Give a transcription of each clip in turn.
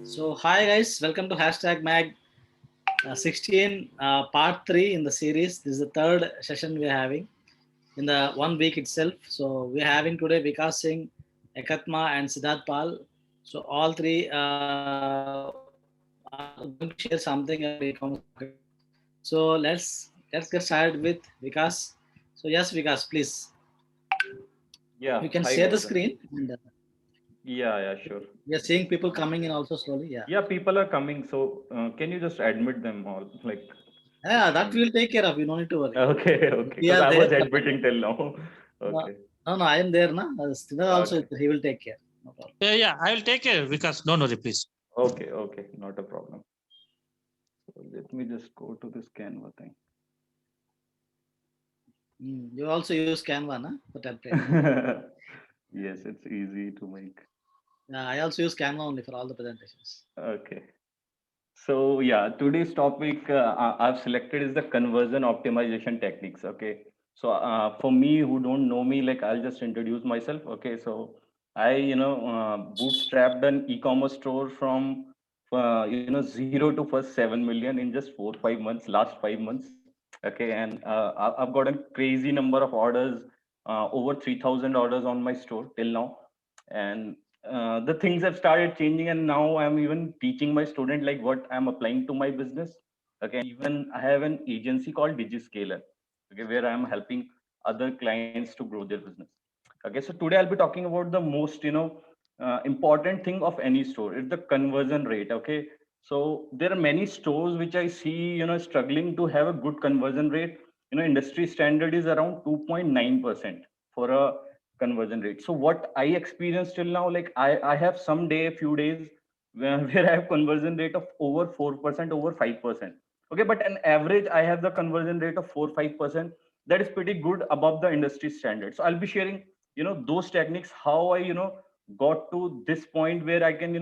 So, hi guys, welcome to Hashtag Mag 16, part 3 in the series. This is the third session we're having in the 1 week itself. So, we're having today Vikas Singh, Ekatma, and Siddharth Pal. So, all three are going to share something about e-commerce marketing. So, let's get started with Vikas. So, yes, Vikas, please. Yeah, You can hi share the Gautam. screen. And, Yeah, sure. we are seeing people coming in also slowly. Yeah. Yeah, people are coming. So, can you just admit them all? Like, Yeah, that and we'll take care of. You don't need to worry. okay, We because are I there. was admitting till now. No, Okay, no, I am there, na. Sridhar also okay, he will take care. No problem. Yeah, I'll take care because don't worry, please. okay, not a problem. So let me just go to this Canva thing. You also use Canva, na, for template. Yes, it's easy to make. Yeah, I also use Canva only for all the presentations. Okay. So yeah, today's topic I've selected is the conversion optimization techniques. Okay. So for me who don't know me, like I'll just introduce myself. Okay. So I, bootstrapped an e-commerce store from, 0 to first 7 million in just 4 5 months, last 5 months. Okay. And I've got a crazy number of orders, over 3,000 orders on my store till now. And the things have started changing, and now I'm even teaching my student like what I'm applying to my business. Okay, and even I have an agency called Digiscaler, okay, where I'm helping other clients to grow their business. Okay, so today I'll be talking about the most important thing of any store. It's the conversion rate. Okay, so there are many stores which I see struggling to have a good conversion rate. Industry standard is around 2.9% for a conversion rate. So what I experienced till now, like I have some day, few days where I have conversion rate of over 4%, over 5%. Okay, but an average I have the conversion rate of 4 5%. That is pretty good above the industry standard. So I'll be sharing those techniques, how I got to this point where I can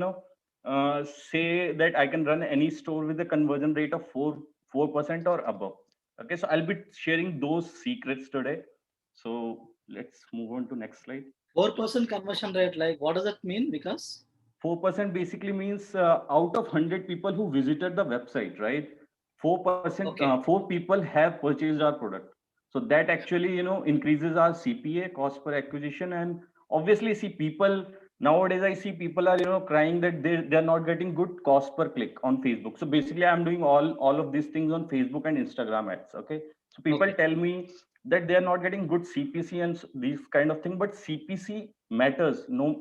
say that I can run any store with a conversion rate of 4% or above. Okay, so I'll be sharing those secrets today. So let's move on to next slide. 4% conversion rate, like what does that mean? Because 4% basically means out of 100 people who visited the website, right? 4%, okay, 4 people have purchased our product. So that actually, increases our CPA, cost per acquisition. And obviously, see, people nowadays, I see people are, crying that they're not getting good cost per click on Facebook. So basically, I'm doing all of these things on Facebook and Instagram ads. Okay. So people okay, tell me that they're not getting good CPC and these kind of thing, but CPC matters. No,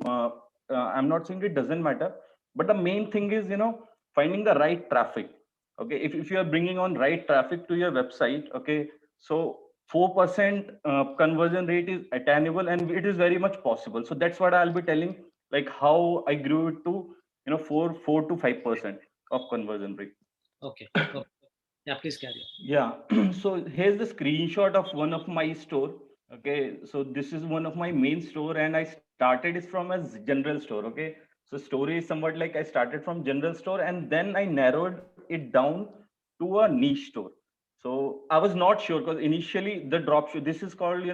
I'm not saying it doesn't matter, but the main thing is finding the right traffic. Okay, if you are bringing on right traffic to your website, okay, so 4% conversion rate is attainable, and it is very much possible. So that's what I'll be telling, like how I grew it to 4 to 5% of conversion rate. okay, okay. Yeah, please carry on. Yeah. So here's the screenshot of one of my store. Okay. So this is one of my main store, and I started it from a general store. Okay. So story is somewhat like I started from general store, and then I narrowed it down to a niche store. So I was not sure because initially the drop this is called,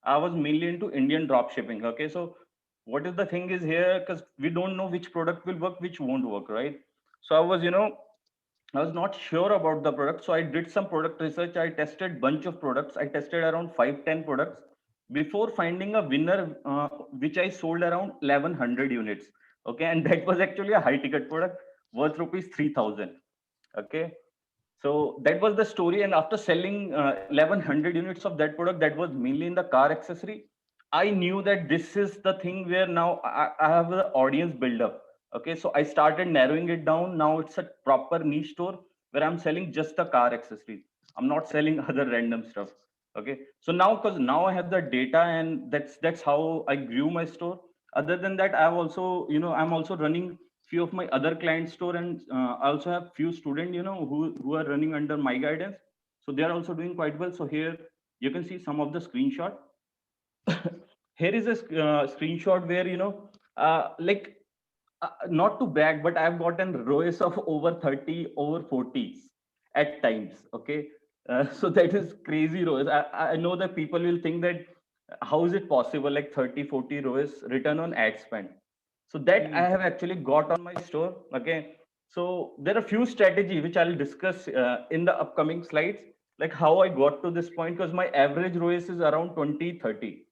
I was mainly into Indian drop shipping. Okay. So what is the thing is here, because we don't know which product will work, which won't work, right? So I was not sure about the product, so I did some product research. I tested bunch of products. I tested around 5 10 products before finding a winner, which I sold around 1100 units. Okay, and that was actually a high ticket product worth rupees 3000. Okay, so that was the story. And after selling 1100 units of that product, that was mainly in the car accessory, I knew that this is the thing where now I have the audience build up. Okay, so I started narrowing it down. Now it's a proper niche store where I'm selling just the car accessories. I'm not selling other random stuff. Okay, so now because now I have the data, and that's how I grew my store. Other than that, I've also I'm also running few of my other client store, and I also have few students who are running under my guidance, so they are also doing quite well. So here you can see some of the screenshot. Here is a screenshot where like not to brag, but I've gotten ROAS of over 30, over 40s at times. Okay, so that is crazy ROAS. I know that people will think that how is it possible, like 30 40 ROAS return on ad spend. So that I have actually got on my store. Okay. So there are few strategy which I'll discuss in the upcoming slides, like how I got to this point, because my average ROAS is around 20-30.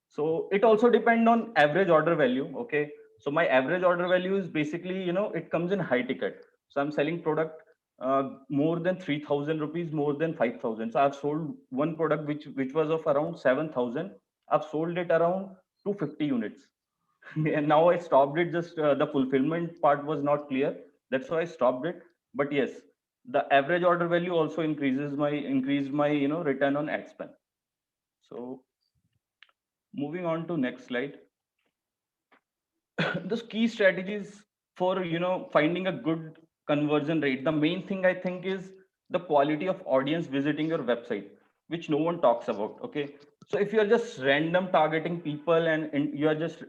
So it also depend on average order value. Okay. So my average order value is basically, it comes in high ticket. So I'm selling product more than 3,000 rupees, more than 5,000. So I've sold one product which was of around 7,000. I've sold it around 250 units. And now I stopped it. Just the fulfillment part was not clear. That's why I stopped it. But yes, the average order value also increased my return on ad spend. So moving on to next slide. Those key strategies for finding a good conversion rate. The main thing I think is the quality of audience visiting your website, which no one talks about. Okay, so if you're just random targeting people and you're just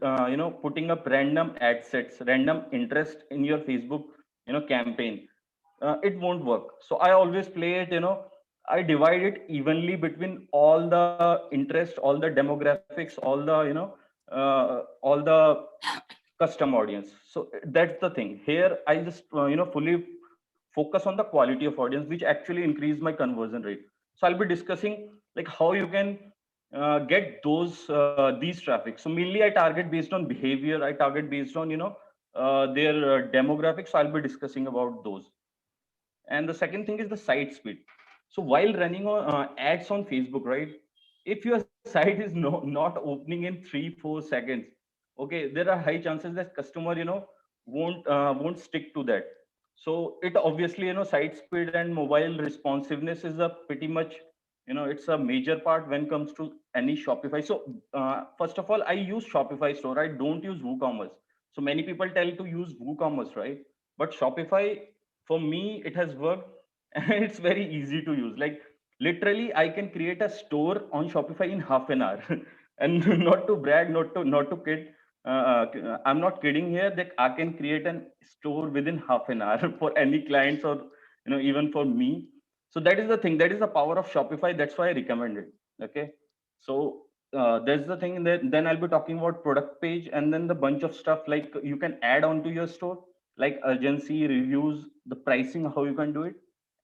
putting up random ad sets, random interest in your Facebook campaign, it won't work. So I always play it, I divide it evenly between all the interest, all the demographics, all the all the custom audience. So that's the thing here. I just fully focus on the quality of audience, which actually increase my conversion rate. So I'll be discussing like how you can get these traffic. So mainly I target based on behavior, I target based on their demographics. So I'll be discussing about those. And the second thing is the site speed. So while running on ads on Facebook, right, if your site is not opening in 3-4 seconds, okay, there are high chances that customer won't stick to that. So it obviously, site speed and mobile responsiveness is a pretty much, it's a major part when it comes to any Shopify. So first of all, I use Shopify store, I don't use WooCommerce. So many people tell to use WooCommerce, right? But Shopify, for me, it has worked. And it's very easy to use. Like literally I can create a store on Shopify in half an hour. And not to brag, not to kid, I'm not kidding here, that I can create a store within half an hour for any clients, or even for me. So that is the thing, that is the power of Shopify. That's why I recommend it. Okay. So that's the thing. That then I'll be talking about product page, and then the bunch of stuff like you can add on to your store, like urgency, reviews, the pricing, how you can do it,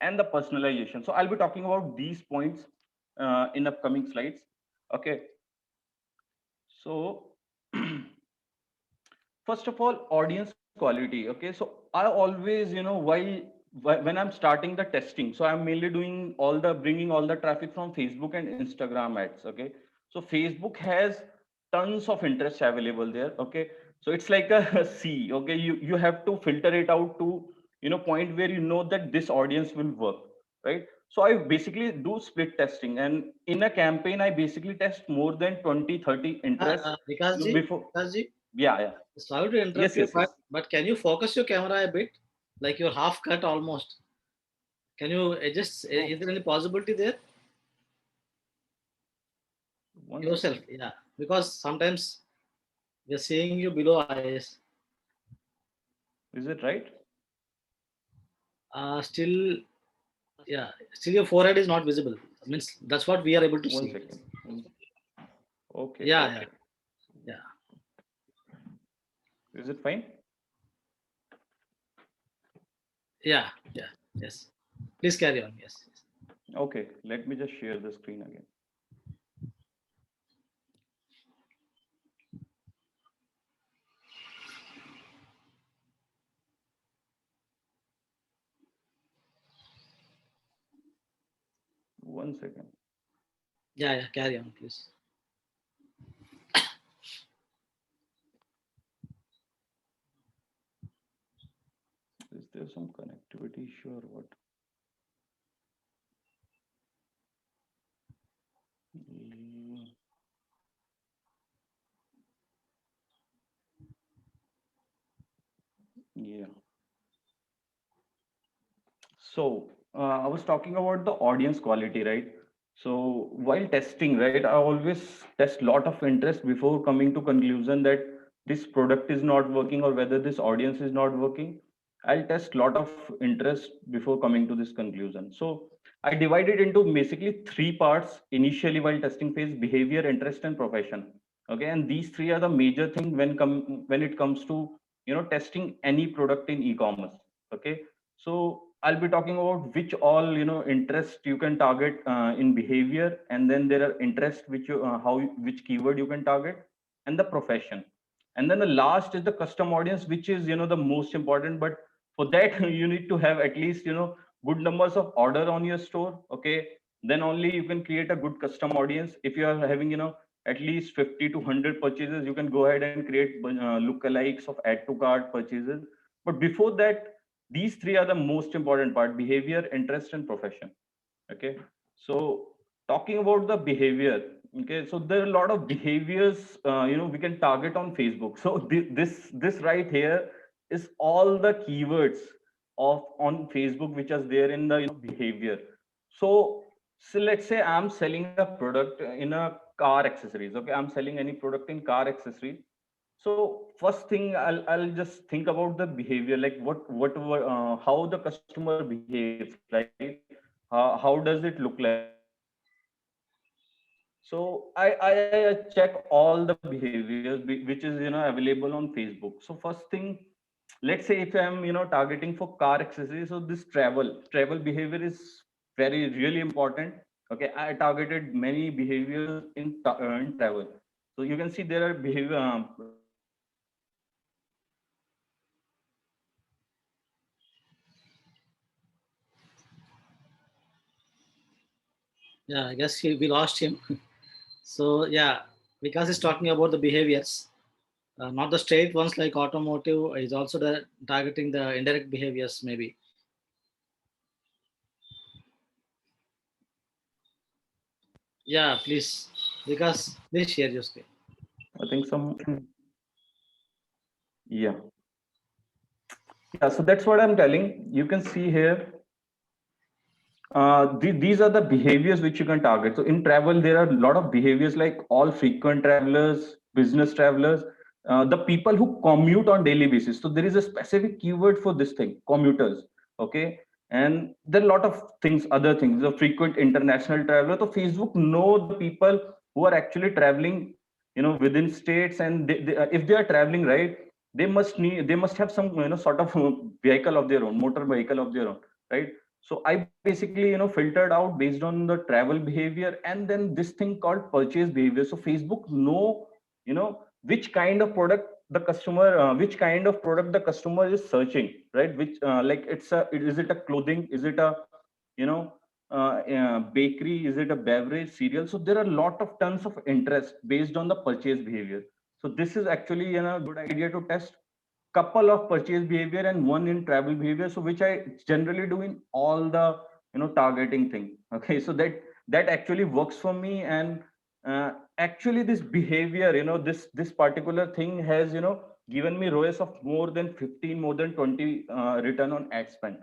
and the personalization. So I'll be talking about these points in upcoming slides. Okay. So first of all, audience quality. Okay, so I always, when I'm starting the testing, so I'm mainly doing bringing all the traffic from Facebook and Instagram ads. Okay, so Facebook has tons of interest available there. Okay, so it's like a sea. Okay, you have to filter it out to point where you know that this audience will work, right? So I basically do split testing, and in a campaign I basically test more than 20-30 interests before. Yeah. Sorry to interrupt you, but can you focus your camera a bit? Like you're half cut almost. Can you adjust? Is there any possibility there? Yourself, yeah. Because sometimes we're seeing you below eyes. Is it right? Still, yeah. Still, your forehead is not visible. Means that's what we are able to see. 1 second. Okay. Yeah. Is it fine? Yeah. Yes. Please carry on. Yes. Okay. Let me just share the screen again. One second. Yeah. Carry on, please. Is there some connectivity issue or what? Yeah. So I was talking about the audience quality, right? So while testing, right, I always test lot of interest before coming to conclusion that this product is not working or whether this audience is not working. I'll test lot of interest before coming to this conclusion. So I divided into basically three parts initially while testing phase: behavior, interest, and profession. Okay, and these three are the major thing when it comes to testing any product in e-commerce. Okay, so I'll be talking about which all interest you can target in behavior, and then there are interest which you which keyword you can target, and the profession, and then the last is the custom audience, which is the most important. But for that you need to have at least good numbers of order on your store. Okay, then only you can create a good custom audience. If you are having at least 50 to 100 purchases, you can go ahead and create lookalikes of add to cart purchases. But before that, these three are the most important part: behavior, interest, and profession. Okay, so talking about the behavior, okay, so there are a lot of behaviors we can target on Facebook. So this right here is all the keywords of on Facebook which are there in the behavior. So let's say I'm selling a product in a car accessories. Okay, I'm selling any product in car accessories. So first thing, I'll just think about the behavior, like how the customer behaves, right? How does it look like? So I check all the behaviors which is available on Facebook. So first thing, let's say if I'm targeting for car accessories, so this travel behavior is very really important. Okay, I targeted many behaviors in travel. So you can see there are behavior Yeah, I guess we lost him. So yeah, because he's talking about the behaviors, not the straight ones like automotive. Is also targeting the indirect behaviors maybe. Yeah, please, because please share your screen. I think some yeah. Yeah, so that's what I'm telling. You can see here, these are the behaviors which you can target. So in travel, there are a lot of behaviors like all frequent travelers, business travelers, the people who commute on daily basis. So there is a specific keyword for this thing, commuters. Okay, and there are a lot of things, other things. The frequent international traveler. So Facebook know the people who are actually traveling, within states, and if they are traveling, right, they must have some sort of vehicle of their own, motor vehicle of their own, right? So I basically filtered out based on the travel behavior, and then this thing called purchase behavior. So Facebook know which kind of product the customer which kind of product the customer is searching, right? Which like is it a clothing, is it a you know bakery, is it a beverage, cereal? So there are a lot of tons of interest based on the purchase behavior. So this is actually a good idea to test couple of purchase behavior and one in travel behavior, so which I generally do in all the targeting thing. Okay, so that actually works for me. And actually this behavior, this particular thing has given me ROAS of more than 15, more than 20 return on ad spend.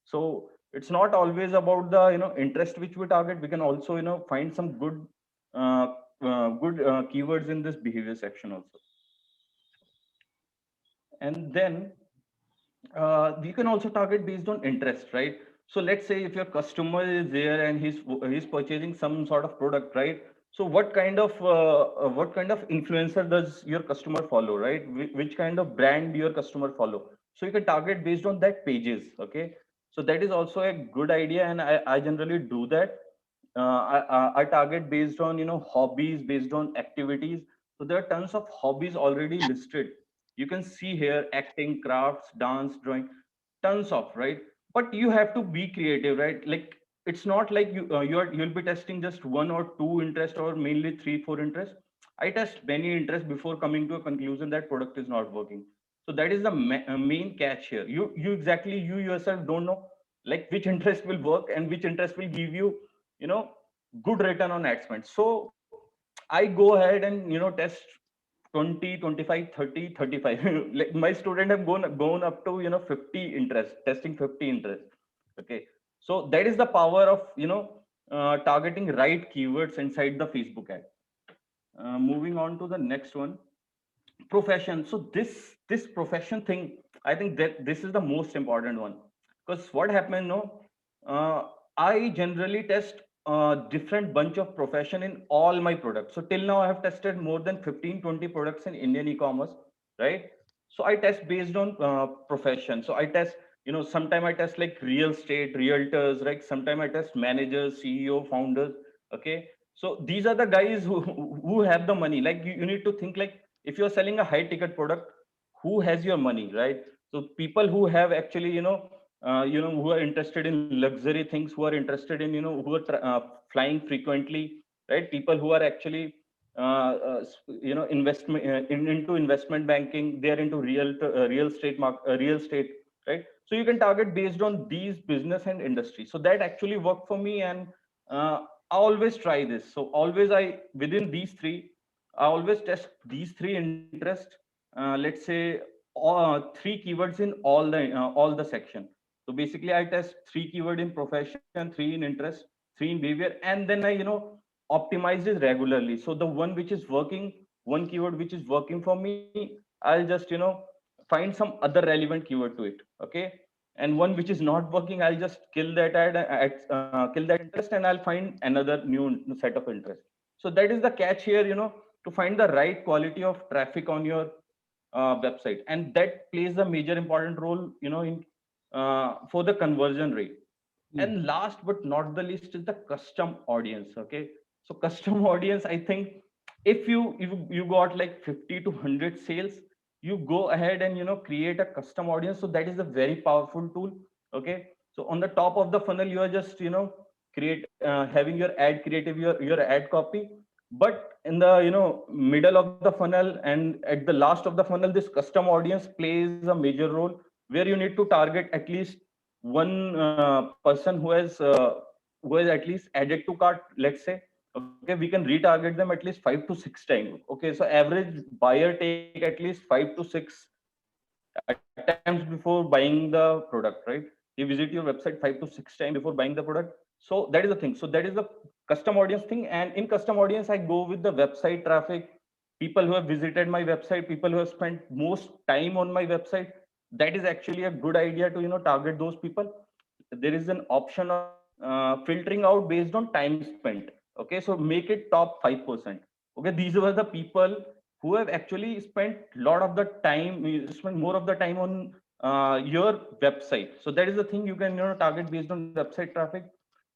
So it's not always about the interest which we target. We can also find some uh, good keywords in this behavior section also. And then you can also target based on interest, right? So let's say if your customer is there and he's purchasing some sort of product, right? So what kind of influencer does your customer follow, right? Which kind of brand your customer follow? So you can target based on that pages. Okay, so that is also a good idea, and I generally do that. I target based on hobbies, based on activities. So there are tons of hobbies already listed. You can see here acting, crafts, dance, drawing, tons of, right? But you have to be creative, right? Like it's not like you'll be testing just one or two interest, or mainly three, four interests. I test many interests before coming to a conclusion that product is not working. So that is the main catch here. You yourself don't know like which interest will work and which interest will give you you know good return on ad spend. So I go ahead and test 20, 25, 30, 35. Like my student have gone up to 50 interest, testing 50 interest. Okay, so that is the power of targeting right keywords inside the Facebook ad. Moving on to the next one, profession. So this profession thing, I think that this is the most important one, because what happened, no, I generally test different bunch of profession in all my products. So till now I have tested more than 15, 20 products in Indian e-commerce, right? So I test based on profession. So I test, sometime I test like real estate, realtors, right? Sometime I test managers, CEO, founders. Okay. So these are the guys who have the money. Like you need to think like, if you're selling a high ticket product, who has your money, right? So people who have actually, who are interested in luxury things, who are interested in, who are flying frequently, right? People who are actually investment into investment banking, they are into real estate, right? So you can target based on these business and industry. So that actually worked for me. And I always try this. So always I, within these three, I always test these three interest, let's say three keywords in all the section. So basically I test three keyword in profession, three in interest, three in behavior, and then I optimize it regularly. So the one which is working, one keyword which is working for me, I'll just find some other relevant keyword to it. Okay. And one which is not working, I'll just kill that kill that interest, and I'll find another new set of interest. So that is the catch here, to find the right quality of traffic on your website, and that plays a major important role, in for the conversion rate. And last but not the least is the custom audience. Okay. So custom audience, I think, if you got like 50 to 100 sales, you go ahead and create a custom audience. So that is a very powerful tool. Okay. So on the top of the funnel, you are just create having your ad creative, your ad copy. But in the middle of the funnel and at the last of the funnel, this custom audience plays a major role, where you need to target at least one person who has at least added to cart, let's say. Okay, we can retarget them at least 5 to 6 times. Okay, so average buyer take at least 5 to 6 attempts before buying the product, right? He visit your website 5 to 6 times before buying the product. So that is the thing. So that is the custom audience thing. And in custom audience, I go with the website traffic, people who have visited my website, people who have spent most time on my website. That is actually a good idea to target those people. There is an option of filtering out based on time spent. Okay, so make it top 5%. Okay, these were the people who have actually spent a lot of the time, spend more of the time on your website. So that is the thing you can target based on website traffic.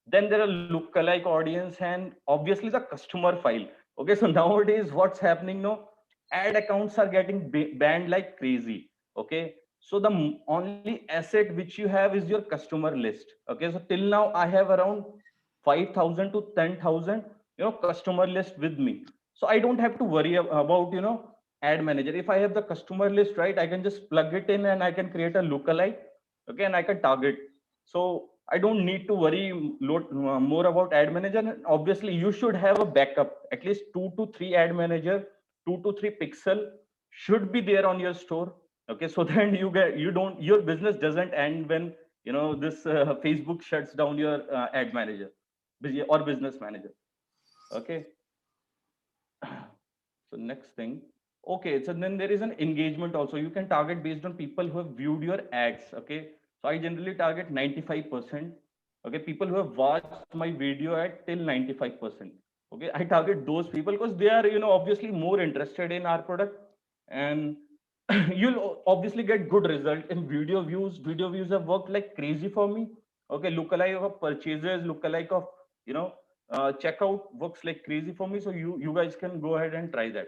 Then there are lookalike audience, and obviously the customer file. Okay, so nowadays what's happening now, ad accounts are getting banned like crazy. Okay, so the only asset which you have is your customer list. Okay, so till now I have around 5,000 to 10,000 customer list with me. So I don't have to worry about ad manager. If I have the customer list, right, I can just plug it in and I can create a lookalike. Okay, and I can target. So I don't need to worry more about ad manager. And obviously you should have a backup, at least 2 to 3 ad manager, 2 to 3 pixel should be there on your store. Okay, so then you don't, your business doesn't end when this Facebook shuts down your ad manager or business manager. Okay. So next thing. Okay, so then there is an engagement also. You can target based on people who have viewed your ads. Okay, so I generally target 95%. Okay, people who have watched my video at till 95%. Okay, I target those people because they are obviously more interested in our product. And you'll obviously get good result in video views. Video views have worked like crazy for me. Okay, lookalike of purchases, lookalike of checkout works like crazy for me. So you guys can go ahead and try that.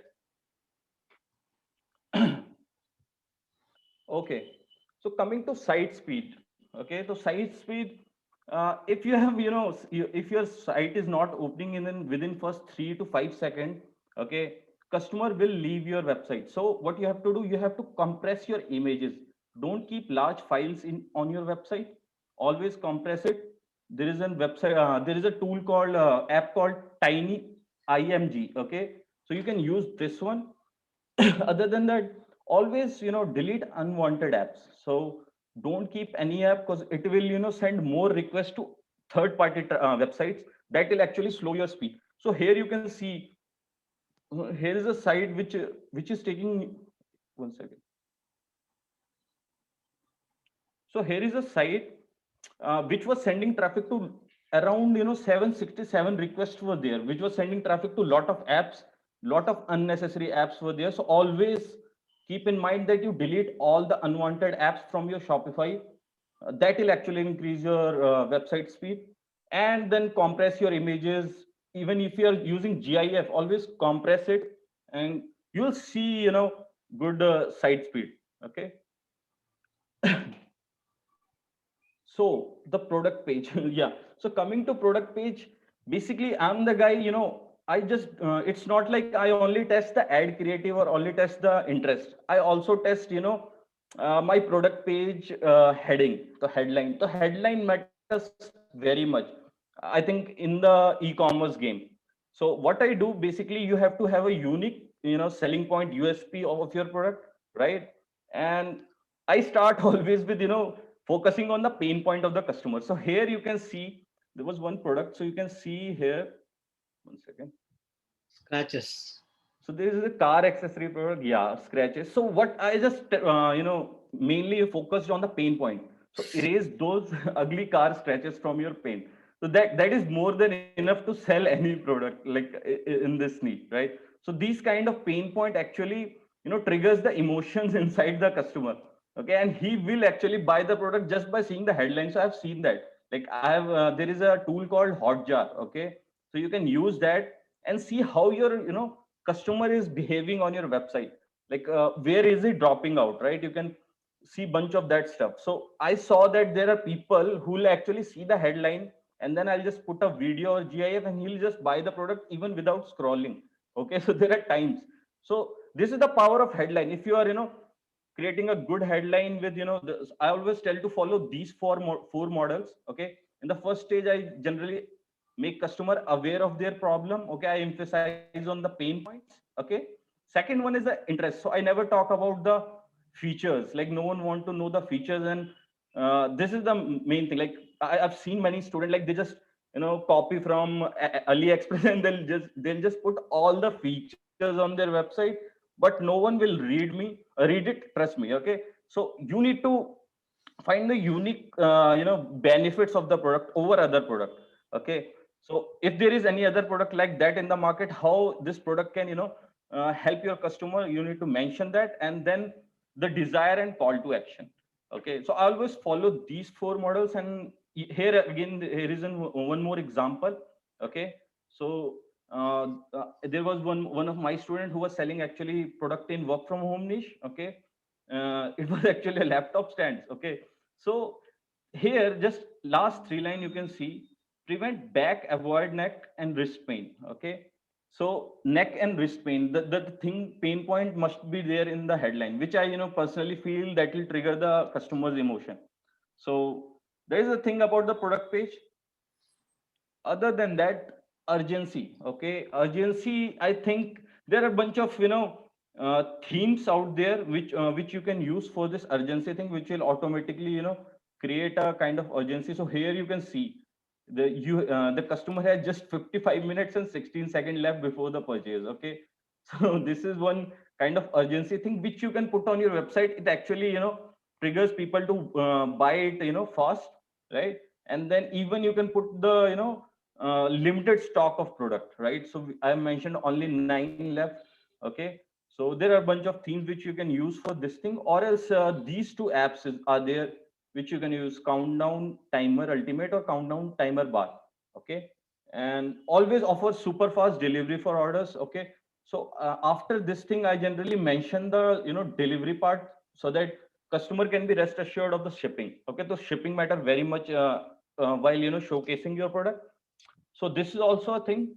Okay, so coming to site speed. Okay, so site speed, if you have if your site is not opening in within first 3 to 5 seconds, okay, customer will leave your website. So what you have to do, you have to compress your images. Don't keep large files in on your website. Always compress it. There is a website, there is a tool called app called Tiny IMG. Okay, so you can use this one. Other than that, always delete unwanted apps. So don't keep any app, because it will send more requests to third party websites. That will actually slow your speed. So here you can see, here is a site which is taking, one second. So here is a site which was sending traffic to around 767 requests were there, which was sending traffic to lot of apps, lot of unnecessary apps were there. So always keep in mind that you delete all the unwanted apps from your Shopify. That will actually increase your website speed. And then compress your images. Even if you are using GIF, always compress it, and you'll see, good site speed. Okay. So the product page, yeah. So coming to product page, basically I'm the guy, I just, it's not like I only test the ad creative or only test the interest. I also test, my product page heading, the headline. The headline matters very much, I think, in the e-commerce game. So what I do, basically, you have to have a unique, selling point, USP of your product, right? And I start always with, focusing on the pain point of the customer. So here you can see there was one product. So you can see here, one second. Scratches. So this is a car accessory product. Yeah, scratches. So what I just, mainly focused on the pain point. So erase those ugly car scratches from your paint. So that is more than enough to sell any product like in this need, right? So these kind of pain point actually, triggers the emotions inside the customer. Okay, and he will actually buy the product just by seeing the headline. So I've seen that. Like I have, there is a tool called Hotjar. Okay, so you can use that and see how your, customer is behaving on your website. Like where is it dropping out, right? You can see bunch of that stuff. So I saw that there are people who will actually see the headline, and then I'll just put a video or GIF, and he'll just buy the product even without scrolling. Okay, so there are times. So this is the power of headline. If you are, creating a good headline with, I always tell to follow these four models. Okay, in the first stage, I generally make customer aware of their problem. Okay, I emphasize on the pain points. Okay, second one is the interest. So I never talk about the features. Like no one want to know the features, and this is the main thing. Like I've seen many students, like they just, copy from AliExpress and they'll just put all the features on their website, but no one will read it. Trust me. Okay, so you need to find the unique, benefits of the product over other product. Okay, so if there is any other product like that in the market, how this product can, help your customer, you need to mention that, and then the desire and call to action. Okay, so I always follow these four models. And here again, here is one more example. Okay, so there was one of my student who was selling actually product in work from home niche. Okay, it was actually a laptop stands. Okay, so here just last three line you can see: prevent back, avoid neck and wrist pain. Okay, so neck and wrist pain, the thing, pain point must be there in the headline, which I, personally feel that will trigger the customer's emotion. So there is a thing about the product page. Other than that, urgency. Okay, urgency, I think there are a bunch of, themes out there which you can use for this urgency thing, which will automatically, create a kind of urgency. So here you can see the customer has just 55 minutes and 16 seconds left before the purchase. Okay, so this is one kind of urgency thing which you can put on your website. It actually, triggers people to buy it, fast, right? And then even you can put the, limited stock of product, right? So I mentioned only 9 left. Okay, so there are a bunch of themes which you can use for this thing, or else these two apps are there which you can use: countdown timer ultimate or countdown timer bar. Okay, and always offer super fast delivery for orders. Okay, so after this thing, I generally mention the, delivery part, so that customer can be rest assured of the shipping. Okay, so shipping matter very much while, showcasing your product. So this is also a thing.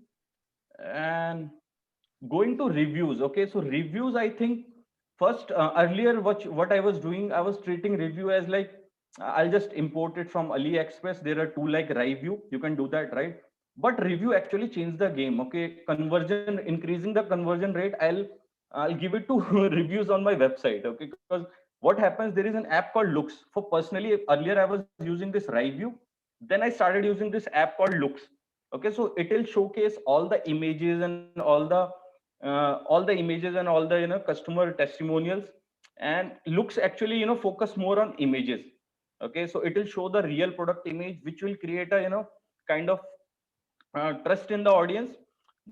And going to reviews. Okay, so reviews, I think first, earlier what I was doing, I was treating review as like, I'll just import it from AliExpress. There are tool like Review, you can do that, right? But review actually changed the game. Okay, conversion, increasing the conversion rate, I'll give it to reviews on my website. Okay, because what happens, there is an app called Looks. For personally, earlier I was using this Review, then I started using this app called Looks. Okay, so it will showcase all the images and all the images and all the, customer testimonials. And Looks actually, focus more on images. Okay, so it will show the real product image, which will create a, kind of trust in the audience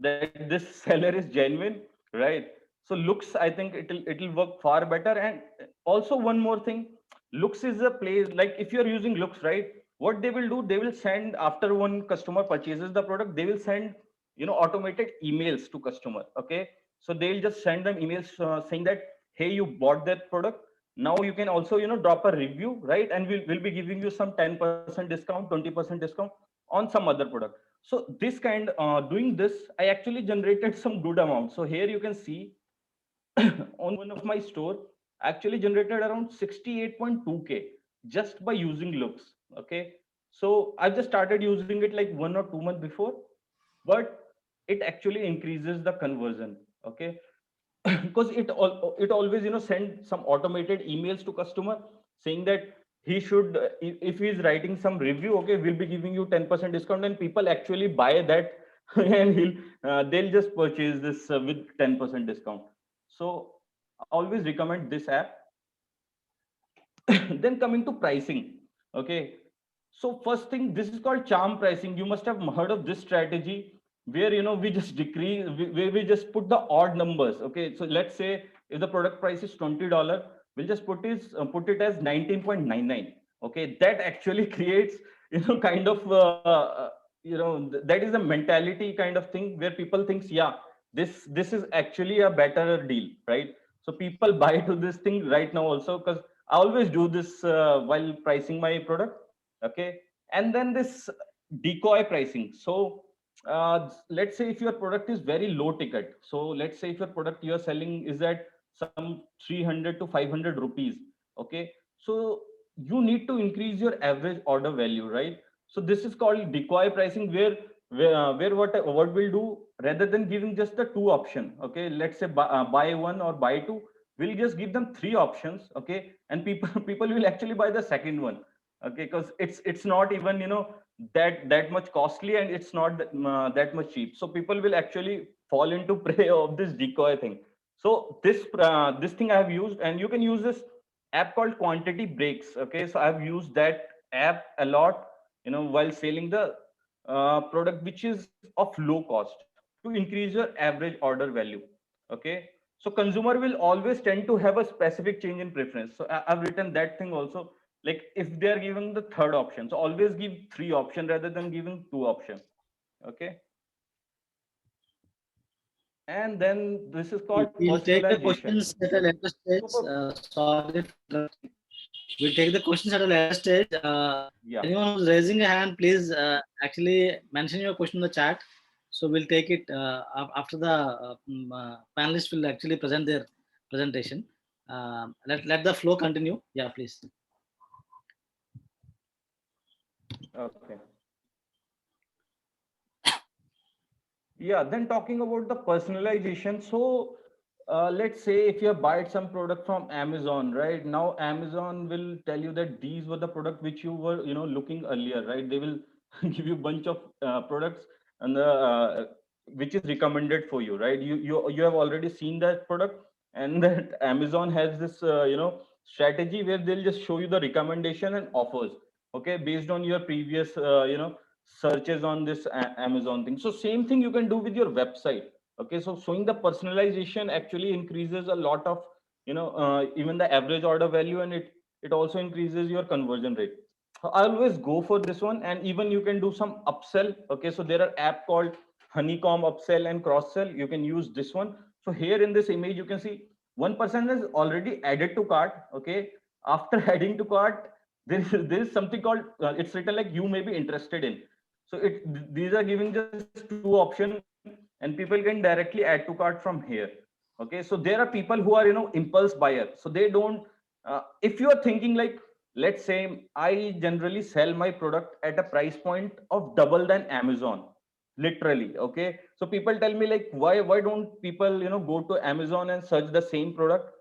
that this seller is genuine, right? So looks, I think it'll work far better. And also one more thing, looks is a place, like if you're using looks, right, what they will do, they will send, after one customer purchases the product, they will send, automated emails to customer. Okay, so they'll just send them emails saying that, hey, you bought that product, now you can also drop a review, right, and we'll be giving you some 10% discount, 20% discount on some other product. So this kind, doing this, I actually generated some good amount. So here you can see on one of my store, actually generated around 68.2K just by using looks. Okay, so I just started using it like 1 or 2 months before, but it actually increases the conversion. Okay, because it always send some automated emails to customer saying that he should, if he is writing some review, okay, we'll be giving you 10% discount, and people actually buy that and they'll just purchase this with 10% discount. So I always recommend this app. Then coming to pricing. Okay, so first thing, this is called charm pricing. You must have heard of this strategy where we just decrease, where we just put the odd numbers. Okay, so let's say if the product price is $20, we'll just put it as 19.99. Okay, that actually creates kind of that is a mentality kind of thing where people thinks, yeah, this is actually a better deal, right? So people buy to this thing right now also, because I always do this while pricing my product. Okay, and then this decoy pricing. So let's say if your product is very low ticket, so let's say if your product you're selling is at some 300 to 500 rupees. Okay, so you need to increase your average order value, right? So this is called decoy pricing, where what we'll do, rather than giving just the two option, okay, let's say buy one or buy two, we'll just give them three options. Okay, and people people will actually buy the second one. Okay, because it's not even that much costly, and it's not that much cheap, so people will actually fall into prey of this decoy thing. So this thing I have used, and you can use this app called Quantity Breaks. Okay, so I've used that app a lot, while selling the product which is of low cost, to increase your average order value. Okay, so consumer will always tend to have a specific change in preference. So I've written that thing also, like if they are giving the third option, so always give three option rather than giving two option. Okay, and then this is called We'll take the personalization. questions at a later stage. So Sorry for interrupting. We'll take the questions at a later stage. yeah, Anyone who's raising a hand, please actually mention your question in the chat. So we'll take it after the panelists will actually present their presentation. Let the flow continue. Yeah, please. okay. Yeah, then talking about the personalization. So let's say if you have bought some product from Amazon, right? Now Amazon will tell you that these were the product which you were, looking earlier, right? They will give you bunch of products, and the which is recommended for you, right? You have already seen that product, and that Amazon has this strategy where they'll just show you the recommendation and offers, okay, based on your previous searches on this Amazon thing. So same thing you can do with your website. Okay, so showing the personalization actually increases a lot of even the average order value, and it also increases your conversion rate. So I always go for this one, and even you can do some upsell. Okay, so there are app called Honeycomb Upsell and Cross Sell. You can use this one. So here in this image you can see one person is already added to cart. Okay, after adding to cart, there is something called it's written like you may be interested in. So these are giving just two options, and people can directly add to cart from here. Okay, so there are people who are impulse buyer, so they don't if you are thinking like, let's say I generally sell my product at a price point of double than Amazon, literally. Okay, so people tell me like, why don't people go to Amazon and search the same product?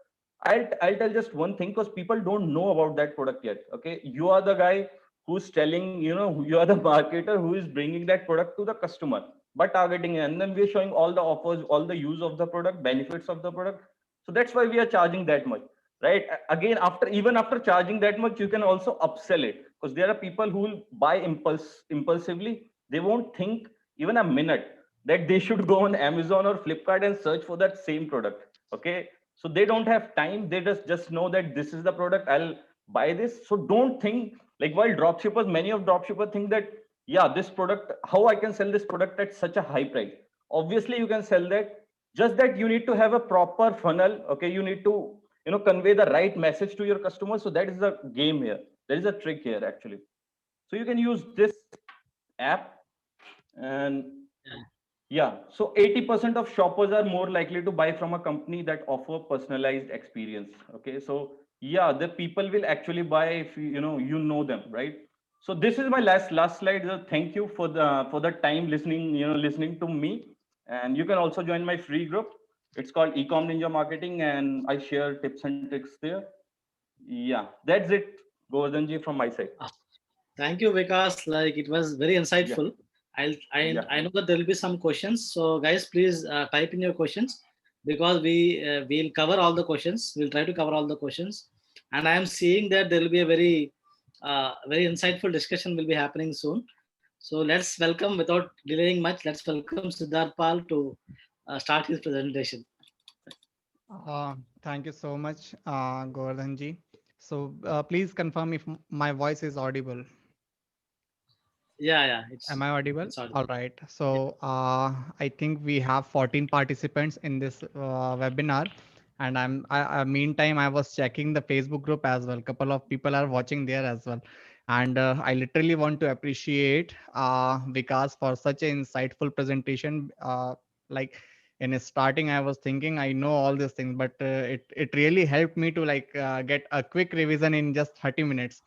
I'll tell just one thing, because people don't know about that product yet. Okay, you are the guy who's telling, you are the marketer who is bringing that product to the customer by targeting, and then we're showing all the offers, all the use of the product, benefits of the product. So that's why we are charging that much, right? Again, even after charging that much, you can also upsell it, because there are people who will buy impulsively. They won't think even a minute that they should go on Amazon or Flipkart and search for that same product. Okay, so they don't have time. They just know that this is the product, I'll buy this. So don't think like, while dropshippers, many of dropshippers think that, yeah, this product, how I can sell this product at such a high price. Obviously you can sell that, just that you need to have a proper funnel. Okay, you need to, convey the right message to your customers. So that is the game here. There is a trick here actually. So you can use this app. And Yeah. yeah, so 80% of shoppers are more likely to buy from a company that offer personalized experience. Okay, so yeah, the people will actually buy if you know them, right? So this is my last slide. Thank you for the time listening to me. And you can also join my free group. It's called Ecom Ninja Marketing, and I share tips and tricks there. Yeah, that's it, Govardhanji, from my side. Ah, thank you, Vikas. Like it was very Yeah, insightful. yeah, I know that there will be some questions. So guys, please type in your questions because we'll cover all the questions. We'll try to cover all the questions. And I am seeing that there will be a very insightful discussion will be happening soon. So let's welcome without delaying much. Let's welcome Siddharth Pal to start his presentation. Thank you so much, Govardhanji. So please confirm if my voice is audible. Yeah, Am I audible? it's audible. All right. Yeah. So I think we have 14 participants in this webinar. And meantime, I was checking the Facebook group as well. Couple of people are watching there as well. And I literally want to appreciate Vikas for such an insightful presentation. Like in starting, I was thinking I know all these things, but it really helped me to get a quick revision in just 30 minutes.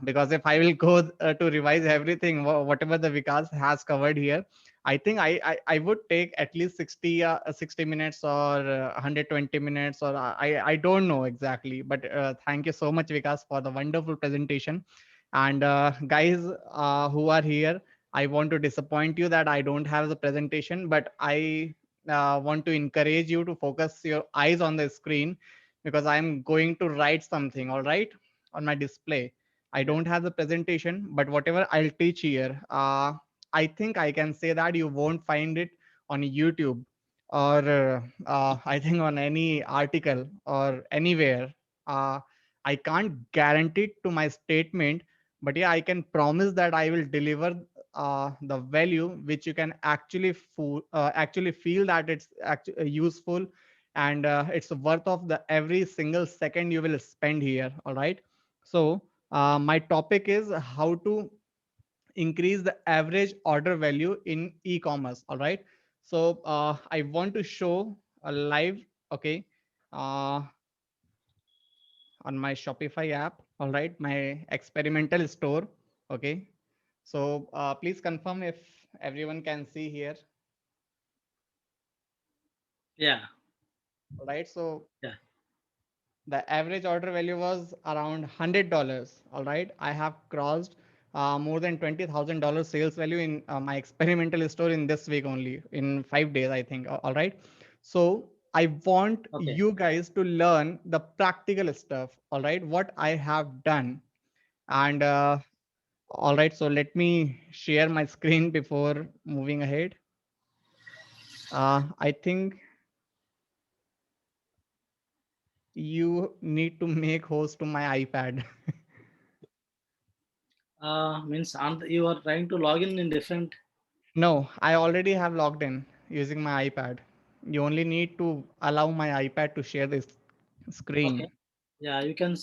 Because if I will go to revise everything, whatever the Vikas has covered here, I think I would take at least 60 minutes or 120 minutes, or I don't know exactly. But thank you so much, Vikas, for the wonderful presentation. And guys who are here, I want to disappoint you that I don't have the presentation, but I want to encourage you to focus your eyes on the screen because I'm going to write something, all right, on my display. I Yeah. don't have the presentation, but whatever I'll teach here, I think I can say that you won't find it on YouTube or I think on any article or anywhere. Uh, I can't guarantee it to my statement, but yeah, I can promise that I will deliver the value which you can actually feel that it's actually useful, and it's worth of the every single second you will spend here. All right. So my topic is how to increase the average order value in e-commerce. All right. So I want to show a live, okay, uh, on my Shopify app. All right, my experimental store. Okay. So please confirm if everyone can see here. Yeah. All right. So Yeah. the average order value was around $100. All right, I have crossed more than $20,000 sales value in my experimental store in this week only, in 5 days I think. All right, so I want Okay. you guys to learn the practical stuff. All right, what I have done. And all right, so let me share my screen before moving ahead. I think you need to make host to my iPad. Means you are trying to log in different. No, I already have logged in using my iPad. You only need to allow my iPad to share this Okay. screen. Yeah, you can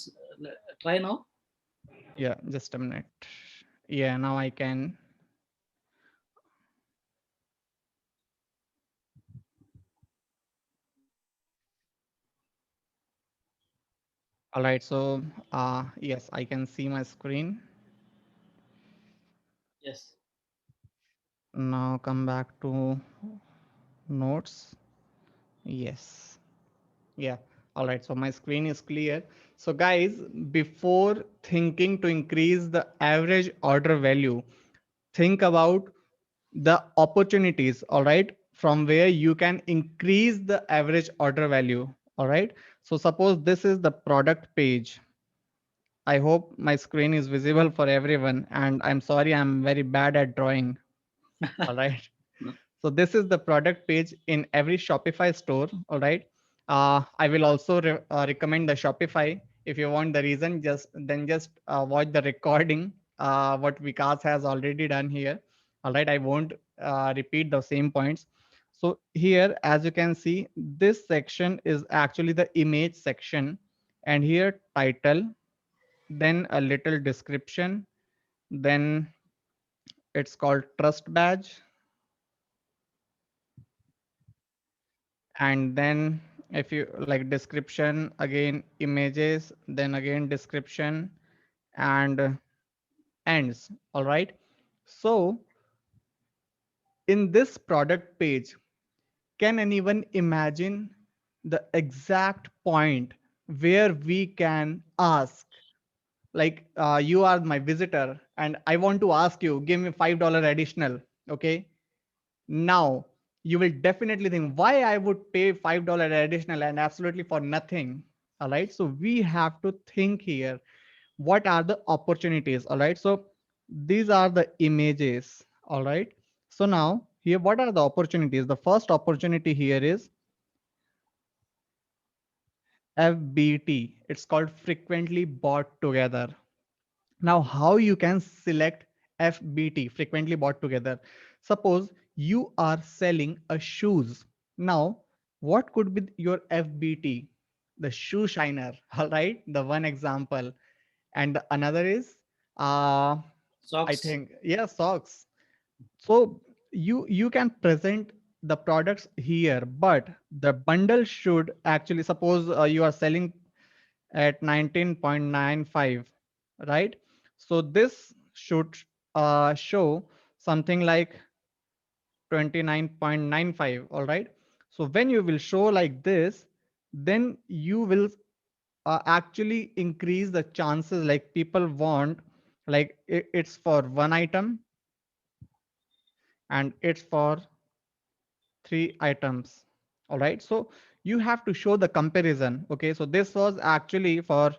try now. Yeah, just a minute. Yeah, now I can. All right, so yes, I can see my screen. Yes. Now come back to notes. Yes. Yeah. All right, so my screen is clear. So guys, before thinking to increase the average order value, think about the opportunities, all right, from where you can increase the average order value. All right, so suppose this is the product page. I hope my screen is visible for everyone, and I'm sorry, I'm very bad at drawing. All right. So this is the product page in every Shopify store. All right. I will also recommend the Shopify. If you want the reason, just watch the recording, what Vikas has already done here. All right, I won't repeat the same points. So here, as you can see, this section is actually the image section, and here title, then a little description, then it's called trust badge, and then if you like description, again images, then again description, and ends. All right, so in this product page, can anyone imagine the exact point where we can ask, like, you are my visitor and I want to ask you, give me $5 additional. Okay, now you will definitely think why I would pay $5 additional and absolutely for nothing. All right, so we have to think here, what are the opportunities? All right, so these are the images. All right, so now here, what are the opportunities? The first opportunity here is FBT. It's called frequently bought together. Now, how you can select FBT, frequently bought together? Suppose you are selling a shoes. Now, what could be your FBT? The shoe shiner. All right, the one example. And the another is, I Socks. think, yeah, socks. So you can present the products here, but the bundle should actually, suppose you are selling at 19.95, right? So this should show something like 29.95. All right, so when you will show like this, then you will actually increase the chances, like people want, like it's for one item and it's for three items. All right, so you have to show the comparison. Okay, so this was actually for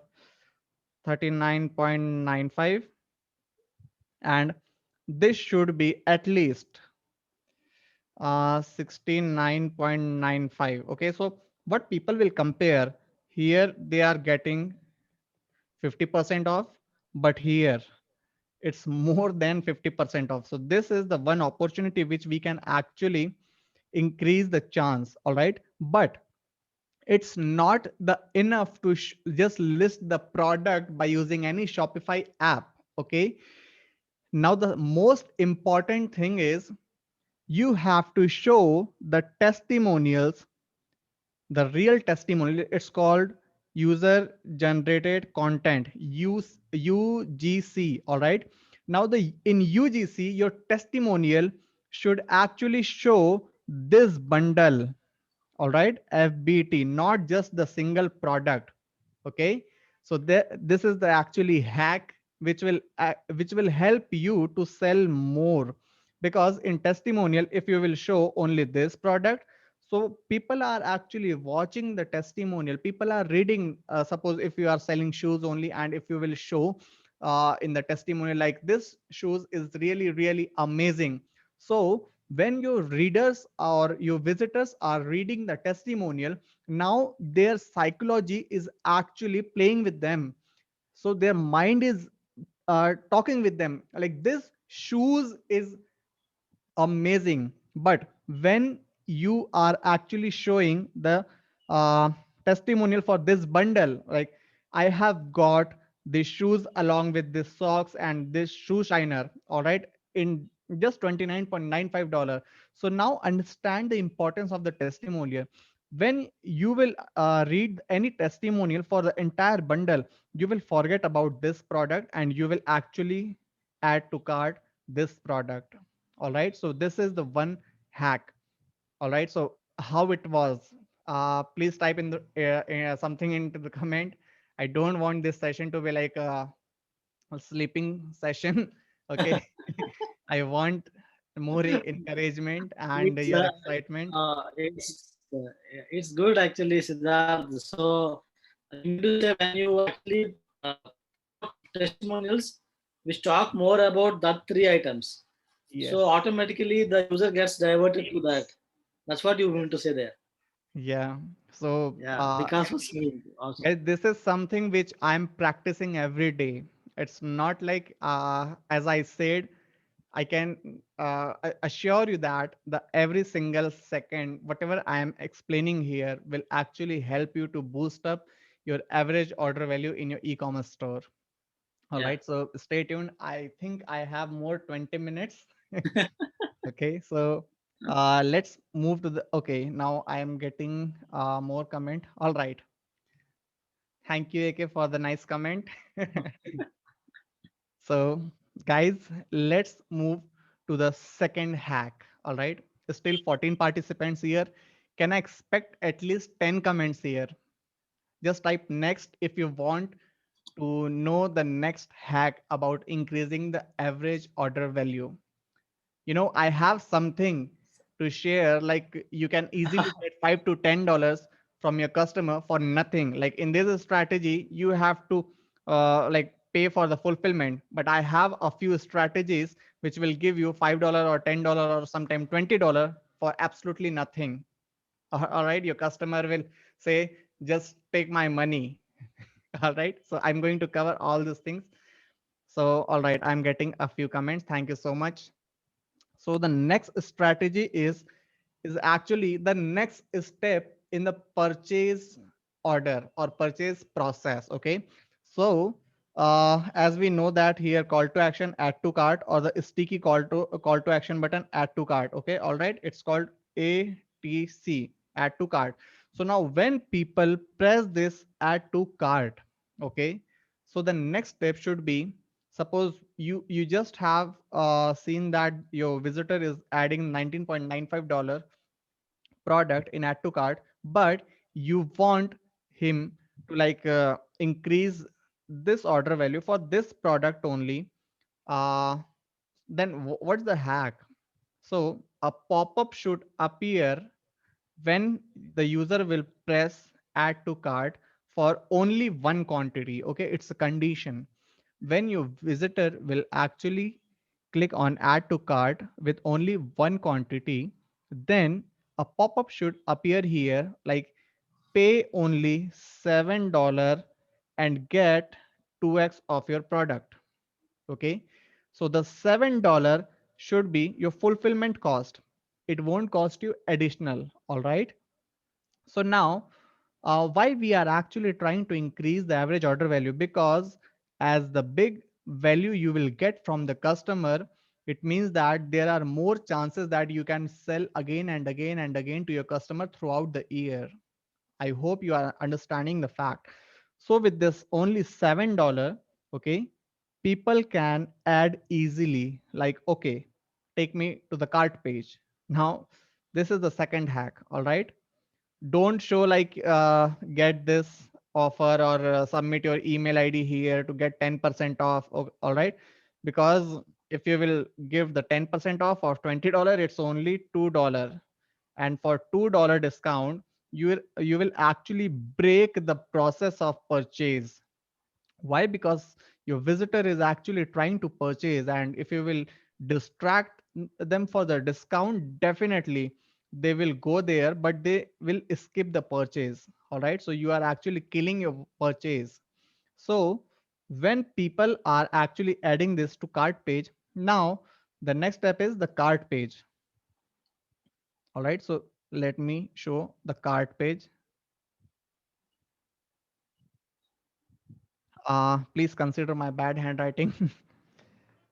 39.95, and this should be at least 69.95. Okay, so what people will compare, here they are getting 50% off, but here it's more than 50% off. So this is the one opportunity which we can actually increase the chance. All right, but it's not the enough to just list the product by using any Shopify app. Okay, now the most important thing is you have to show the testimonials, the real testimonial. It's called user generated content, UGC. All right, now the in UGC, your testimonial should actually show this bundle. All right, FBT, not just the single product. Okay, so this is the actually hack which will help you to sell more, because in testimonial, if you will show only this product, so people are actually watching the testimonial, people are reading. Suppose if you are selling shoes only, and if you will show in the testimonial like this shoes is really really amazing, so when your readers or your visitors are reading the testimonial, now their psychology is actually playing with them, so their mind is talking with them like this shoes is amazing. But when you are actually showing the uh, testimonial for this bundle, like I have got the shoes along with this socks and this shoe shiner, all right, in just $29.95. So now understand the importance of the testimonial. When you will read any testimonial for the entire bundle, you will forget about this product and you will actually add to cart this product. All right, so this is the one hack. All right, so how it was, please type in the something into the comment. I don't want this session to be like a sleeping session. Okay, I want more encouragement and It's your excitement. it's good actually, Siddharth. So you mean to say when you actually put testimonials, we talk more about that three items. Yes, So automatically the user gets diverted to that. That's what you mean to say there. Yeah. So, Yeah, Vikas was saying also. guys, this is something which I'm practicing every day. It's not like, as I said, I can assure you that the every single second, whatever I am explaining here, will actually help you to boost up your average order value in your e-commerce store. All Yeah. right. So stay tuned. I think I have more 20 minutes. Okay. So let's move to the. Okay. Now I am getting more comment. All right. Thank you, AK, for the nice comment. So, guys, let's move to the second hack. All right. Still 14 participants here. Can I expect at least 10 comments here? Just type next if you want to know the next hack about increasing the average order value. I have something to share. Like you can easily get $5 to $10 from your customer for nothing. Like in this strategy, you have to like pay for the fulfillment. But I have a few strategies which will give you $5 or $10 or sometimes $20 for absolutely nothing. All right, your customer will say, just take my money. All right, so I'm going to cover all these things. So, all right, I'm getting a few comments. Thank you so much. So the next strategy is actually the next step in the purchase order or purchase process. Okay. So as we know that here, call to action, add to cart, or the sticky call to action button, add to cart. Okay. All right. It's called ATC, add to cart. So now when people press this add to cart, okay, so the next step should be, suppose you just have seen that your visitor is adding $19.95 product in add to cart, but you want him to like increase this order value for this product only. Then what's the hack? So a pop-up should appear when the user will press add to cart for only one quantity. Okay, it's a condition. When your visitor will actually click on add to cart with only one quantity, then a pop-up should appear here like pay only $7 and get 2x of your product. Okay, so the $7 should be your fulfillment cost. It won't cost you additional. All right. So now, why we are actually trying to increase the average order value? Because as the big value you will get from the customer, it means that there are more chances that you can sell again and again and again to your customer throughout the year. I hope you are understanding the fact. So with this only $7, okay, people can add easily. Like, okay, take me to the cart page. Now, this is the second hack. All right, don't show like get this offer or submit your email id here to get 10% off. All right, because if you will give the 10% off of $20, it's only $2, and for $2 discount you will actually break the process of purchase. Why? Because your visitor is actually trying to purchase, and if you will distract them for the discount, definitely they will go there, but they will skip the purchase. All right, so you are actually killing your purchase. So when people are actually adding this to cart page, now the next step is the cart page. All right, so let me show the cart page. Please consider my bad handwriting.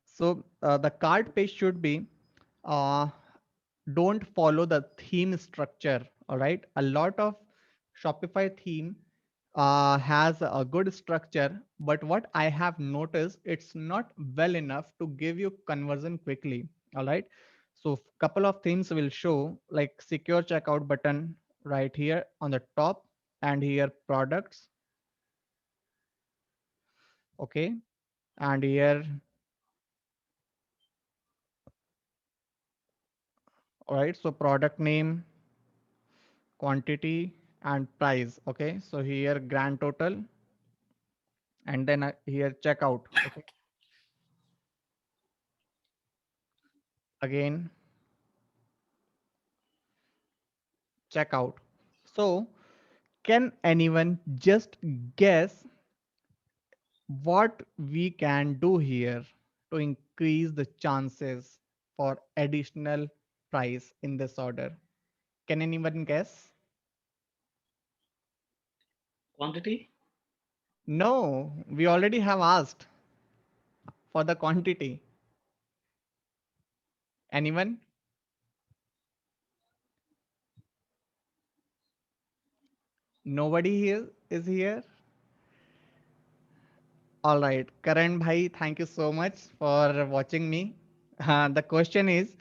So the cart page should be, uh, don't follow the theme structure. All right, a lot of Shopify theme has a good structure, but what I have noticed, it's not well enough to give you conversion quickly. All right, so couple of themes will show like secure checkout button right here on the top, and here products. Okay, and here, all right, so product name, quantity, and price. Okay, so here grand total, and then here checkout. Okay, again checkout. So, can anyone just guess what we can do here to increase the chances for additional price in this order? Can anyone guess? Quantity? No, we already have asked for the quantity. Anyone? Nobody here is here. All right, Karan bhai, thank you so much for watching me. The question is,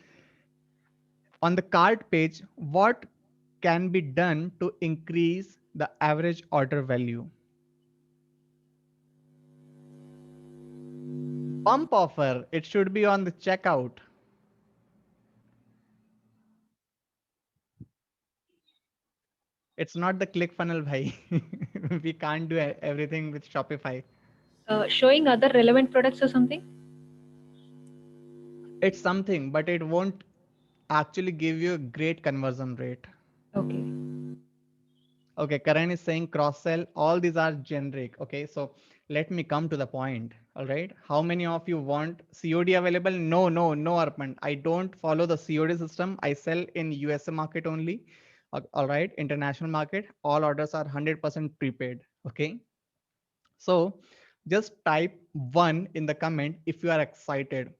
on the cart page, what can be done to increase the average order value? Pump offer, it should be on the checkout. It's not the ClickFunnels, bhai. We can't do everything with Shopify. Showing other relevant products or something? It's something, but it won't actually give you a great conversion rate. Okay. Okay, Karan is saying cross sell. All these are generic. Okay, so let me come to the point. All right, how many of you want COD available? No, no, no, Arpan. I don't follow the COD system. I sell in USA market only. All right, international market. All orders are 100% prepaid. Okay, so just type one in the comment if you are excited.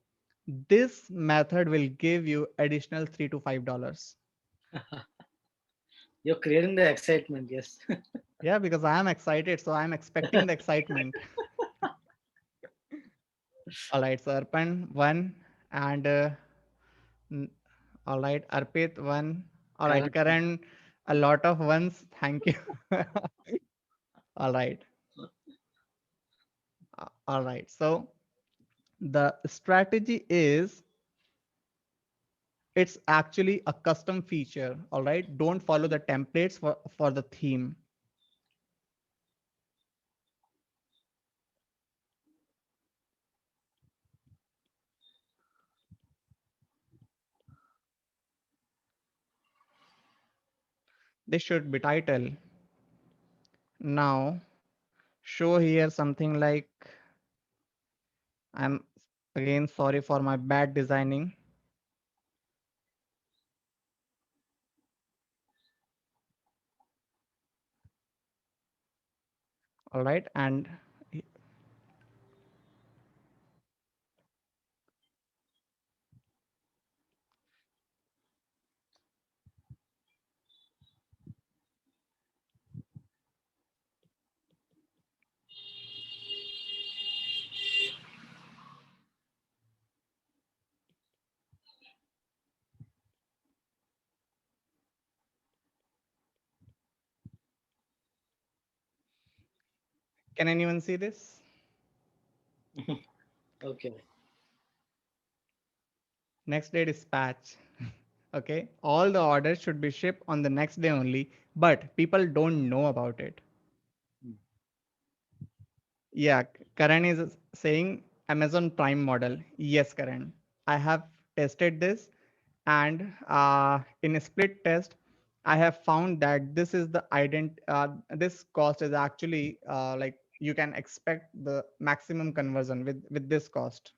This method will give you additional $3 to $5. You're creating the excitement, yes. Yeah, because I am excited, so I'm expecting the excitement. All right, so Arpan one and n- all right, Arpit one. All right, Karan. Karan, a lot of ones. Thank you. All right, all right. So the strategy is it's actually a custom feature. All right, don't follow the templates for the theme. This should be title. Now show here something like I'm again sorry for my bad designing. All right, and can anyone see this? Okay. Next day dispatch. Okay, all the orders should be shipped on the next day only, but people don't know about it. Hmm. Yeah, Karan is saying Amazon Prime model. Yes, Karan, I have tested this, and in a split test, I have found that this is the this cost is actually like you can expect the maximum conversion with this cost.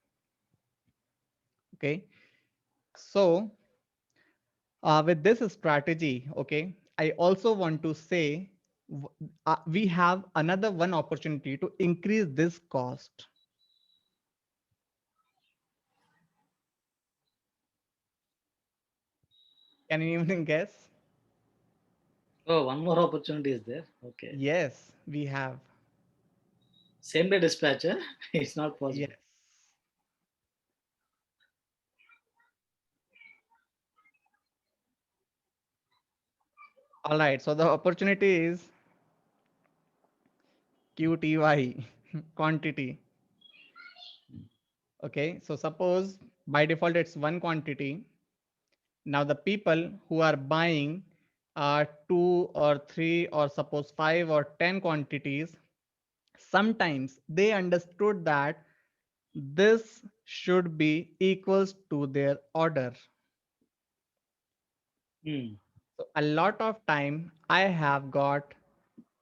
Okay, so with this strategy, okay, I also want to say we have another one opportunity to increase this cost. Can anyone guess? Oh, one more opportunity is there. Okay. Yes, we have. Same day dispatcher. It's not Yes. possible. All right. So the opportunity is QTY quantity. Okay. So suppose by default it's one quantity. Now the people who are buying two or three or suppose 5 or 10 quantities, sometimes they understood that this should be equals to their order. Hmm. So a lot of time I have got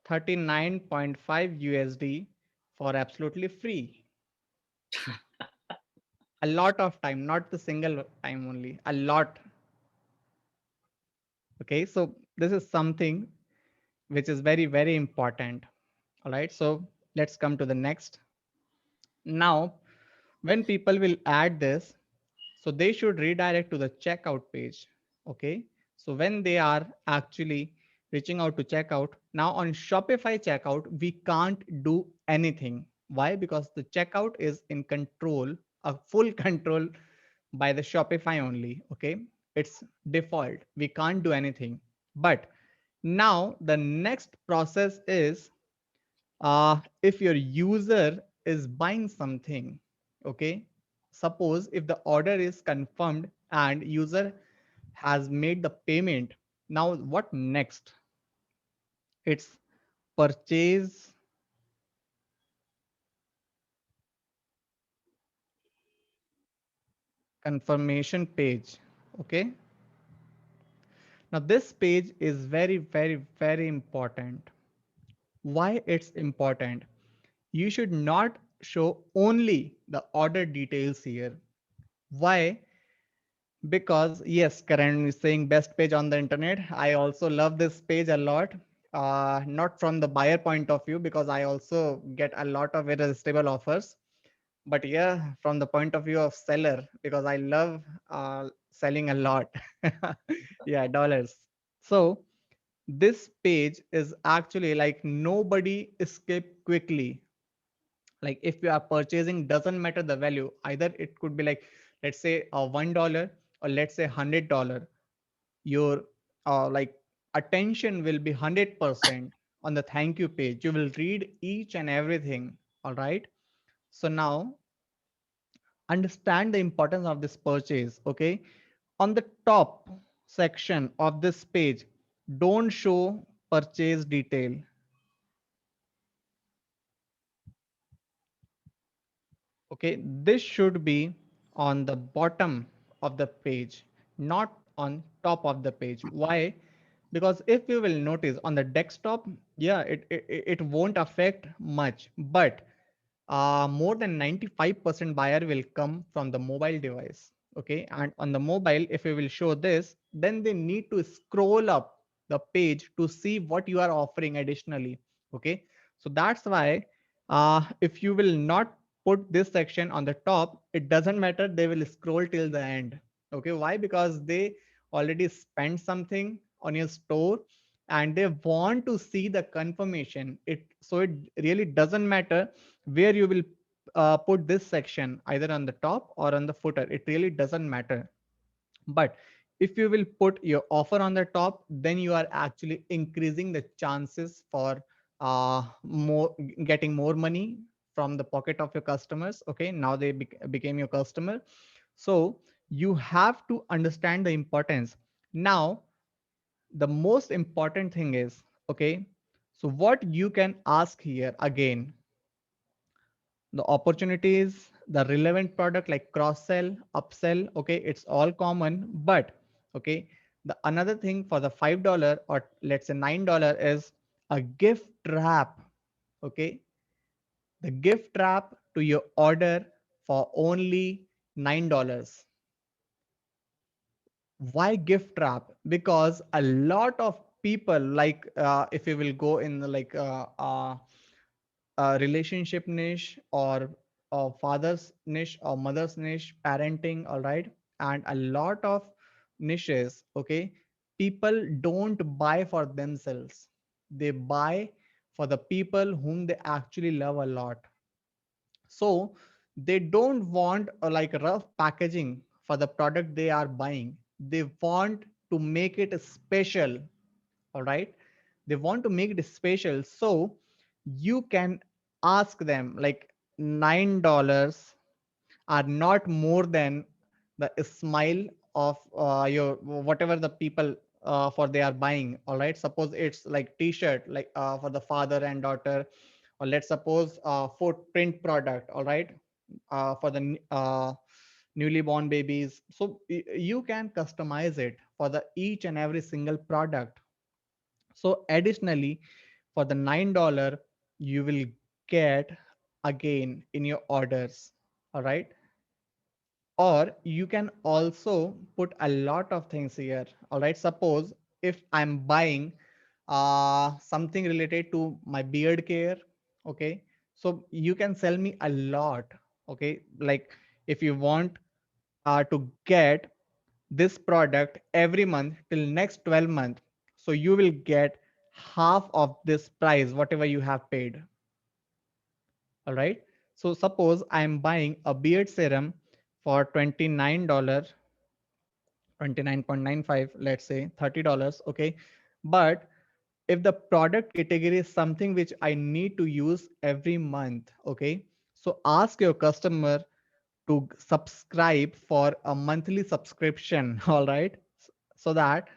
39.5 USD for absolutely free. A lot of time, not the single time only, a lot. Okay, so this is something which is very, very important. All right, so let's come to the next. Now, when people will add this, so they should redirect to the checkout page. Okay, so when they are actually reaching out to checkout, now on Shopify checkout, we can't do anything. Why? Because the checkout is in control, a full control by the Shopify only. Okay, it's default. We can't do anything. But now the next process is if your user is buying something, okay, suppose if the order is confirmed and user has made the payment, now what next? It's purchase confirmation page. Okay, now this page is very, very, very important. Why it's important? You should not show only the order details here. Why? Because yes, Karan is saying best page on the internet. I also love this page a lot. Not from the buyer point of view, because I also get a lot of irresistible offers, but yeah, from the point of view of seller, because I love selling a lot. Yeah, dollars. So this page is actually like nobody escape quickly. Like if you are purchasing, doesn't matter the value, either it could be like, let's say $1 or let's say $100, your like attention will be 100% on the thank you page. You will read each and everything. All right, so now understand the importance of this purchase. Okay, on the top section of this page, don't show purchase detail. Okay, this should be on the bottom of the page, not on top of the page. Why? Because if you will notice on the desktop, yeah, it won't affect much, but more than 95% buyer will come from the mobile device. Okay, and on the mobile, if you will show this, then they need to scroll up the page to see what you are offering additionally. Okay, so that's why if you will not put this section on the top, it doesn't matter, they will scroll till the end. Okay, why? Because they already spent something on your store and they want to see the confirmation. It really doesn't matter where you will put this section, either on the top or on the footer. It really doesn't matter. But if you will put your offer on the top, then you are actually increasing the chances for more getting more money from the pocket of your customers. Okay, now they became your customer. So you have to understand the importance. Now the most important thing is, okay, so what you can ask here again, the opportunities, the relevant product like cross sell, upsell. Okay, it's all common. But okay, the another thing for the $5 or let's say $9 is a gift wrap. Okay, the gift wrap to your order for only $9. Why gift wrap? Because a lot of people, like if you will go in the like relationship niche or father's niche or mother's niche, parenting, all right, and a lot of niches. Okay, people don't buy for themselves, they buy for the people whom they actually love a lot. So they don't want like rough packaging for the product they are buying. They want to make it special. All right, they want to make it special. So you can ask them like $9 are not more than the smile of your whatever the people for they are buying. All right, suppose it's like t-shirt like for the father and daughter, or let's suppose footprint product. All right, for the newly born babies. So you can customize it for the each and every single product. So additionally, for the $9, you will get again in your orders. All right. Or you can also put a lot of things here. All right. Suppose if I'm buying something related to my beard care. Okay. So you can sell me a lot. Okay. Like if you want to get this product every month till next 12 months, so you will get half of this price whatever you have paid. All right. So suppose I'm buying a beard serum for $29, 29.95, let's say $30. Okay. But if the product category is something which I need to use every month, okay, so ask your customer to subscribe for a monthly subscription. All right. So that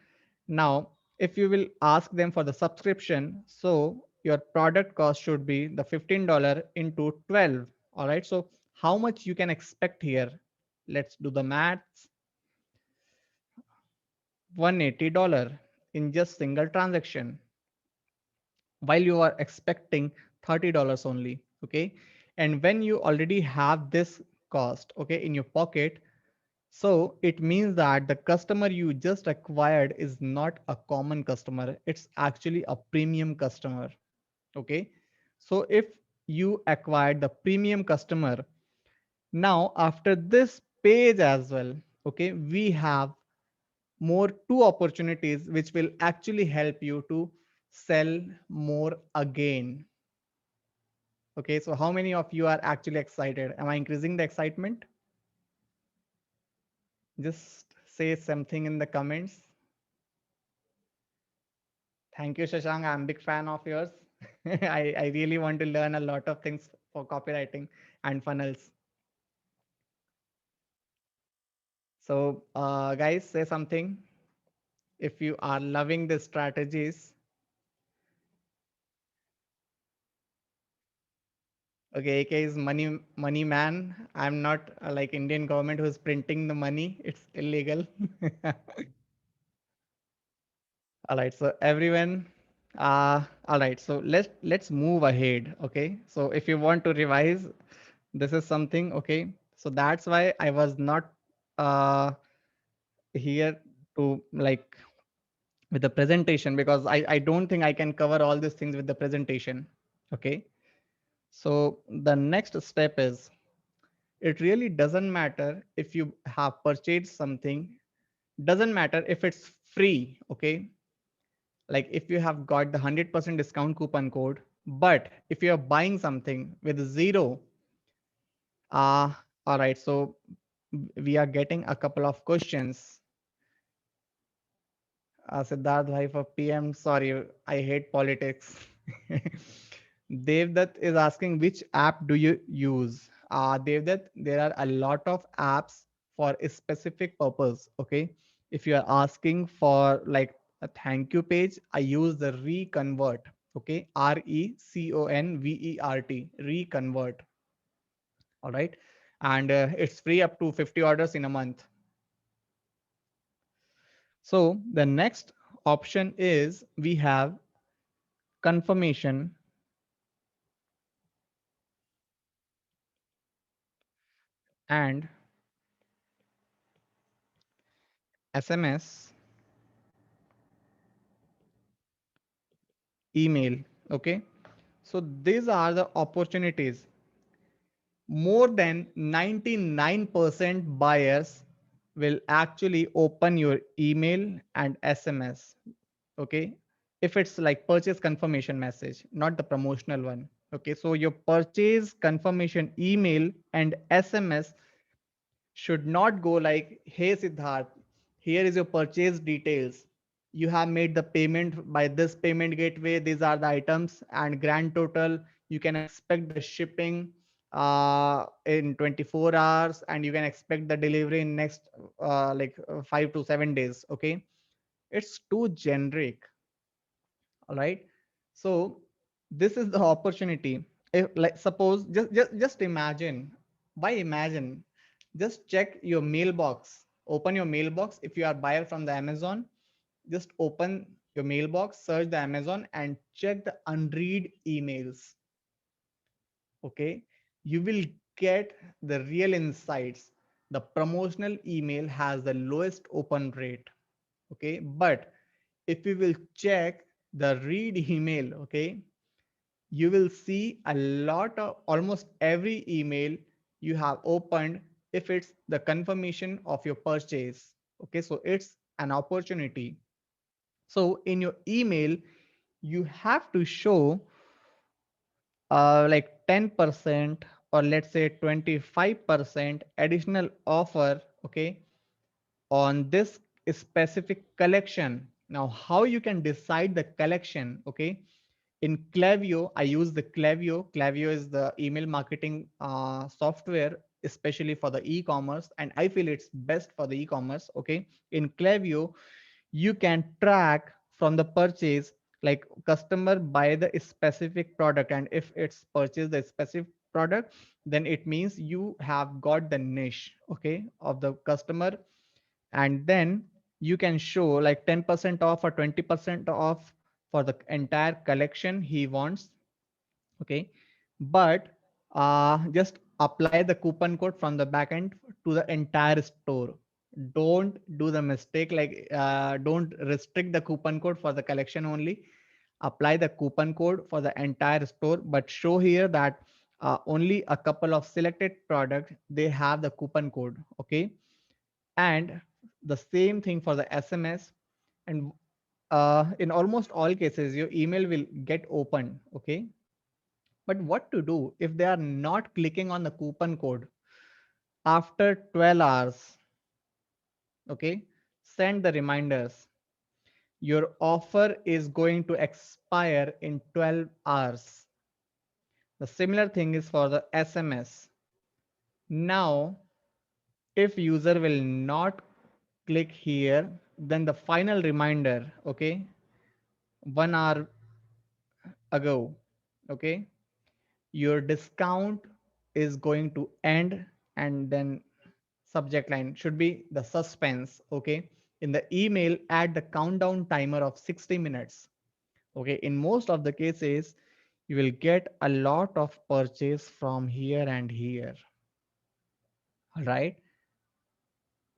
now if you will ask them for the subscription, so your product cost should be the $15 into 12. All right. So how much you can expect here? Let's do the maths. $180 in just single transaction, while you are expecting $30 only. Okay. And when you already have this cost, okay, in your pocket, so it means that the customer you just acquired is not a common customer. It's actually a premium customer. Okay. So if you acquired the premium customer, now after this page as well, okay, we have more two opportunities which will actually help you to sell more again. Okay, so how many of you are actually excited? Am I increasing the excitement? Just say something in the comments. Thank you, Shashank. I'm a big fan of yours. I really want to learn a lot of things for copywriting and funnels. So, guys, say something if you are loving the strategies. Okay, AK is money man. I'm not like Indian government who is printing the money. It's illegal. All right, so everyone, all right, so let's move ahead. Okay, so if you want to revise, this is something. Okay, so that's why I was not uh here to like with the presentation, because I don't think I can cover all these things with the presentation. Okay, so the next step is, it really doesn't matter if you have purchased something, doesn't matter if it's free. Okay, like if you have got the 100% discount coupon code, but if you're buying something with zero, uh all right, so we are getting a couple of questions. Siddharth bhai for PM, sorry, I hate politics. Devdutt is asking which app do you use? Devdutt, there are a lot of apps for a specific purpose. Okay, if you are asking for like a thank you page, I use the Reconvert. Okay, Reconvert, Reconvert. All right, and it's free up to 50 orders in a month. So the next option is we have confirmation and SMS, email. Okay, so these are the opportunities. More than 99% buyers will actually open your email and SMS. Okay, if it's like purchase confirmation message, not the promotional one. Okay, so your purchase confirmation email and SMS should not go like, hey Siddharth, here is your purchase details. You have made the payment by this payment gateway. These are the items and grand total. You can expect the shipping in 24 hours, and you can expect the delivery in next 5 to 7 days. Okay, it's too generic. All right, so this is the opportunity. If like suppose just imagine, why imagine, just check your mailbox. Open your mailbox. If you are buyer from the Amazon, just open your mailbox, search the Amazon and check the unread emails. Okay, you will get the real insights. The promotional email has the lowest open rate. Okay, but if you will check the read email, okay, you will see a lot of almost every email you have opened if it's the confirmation of your purchase. Okay, so it's an opportunity. So in your email, you have to show like 10% or let's say 25% additional offer, okay, on this specific collection. Now, how you can decide the collection, okay? In Klaviyo, I use the Klaviyo. Klaviyo is the email marketing software, especially for the e-commerce, and I feel it's best for the e-commerce, okay? In Klaviyo, you can track from the purchase, like customer buy the specific product, and if it's purchased the specific product, then it means you have got the niche, okay, of the customer. And then you can show like 10% off or 20% off for the entire collection he wants, okay. But just apply the coupon code from the backend to the entire store. Don't do the mistake, like don't restrict the coupon code for the collection only. Apply the coupon code for the entire store, but show here that only a couple of selected products they have the coupon code, okay. And the same thing for the SMS. And in almost all cases your email will get opened, okay. But what to do if they are not clicking on the coupon code after 12 hours, okay. Send the reminders. Your offer is going to expire in 12 hours. The similar thing is for the SMS. Now if user will not click here, then the final reminder, okay, 1 hour ago, okay, your discount is going to end, and then subject line should be the suspense, okay. In the email, add the countdown timer of 60 minutes, okay. In most of the cases, you will get a lot of purchase from here and here, all right.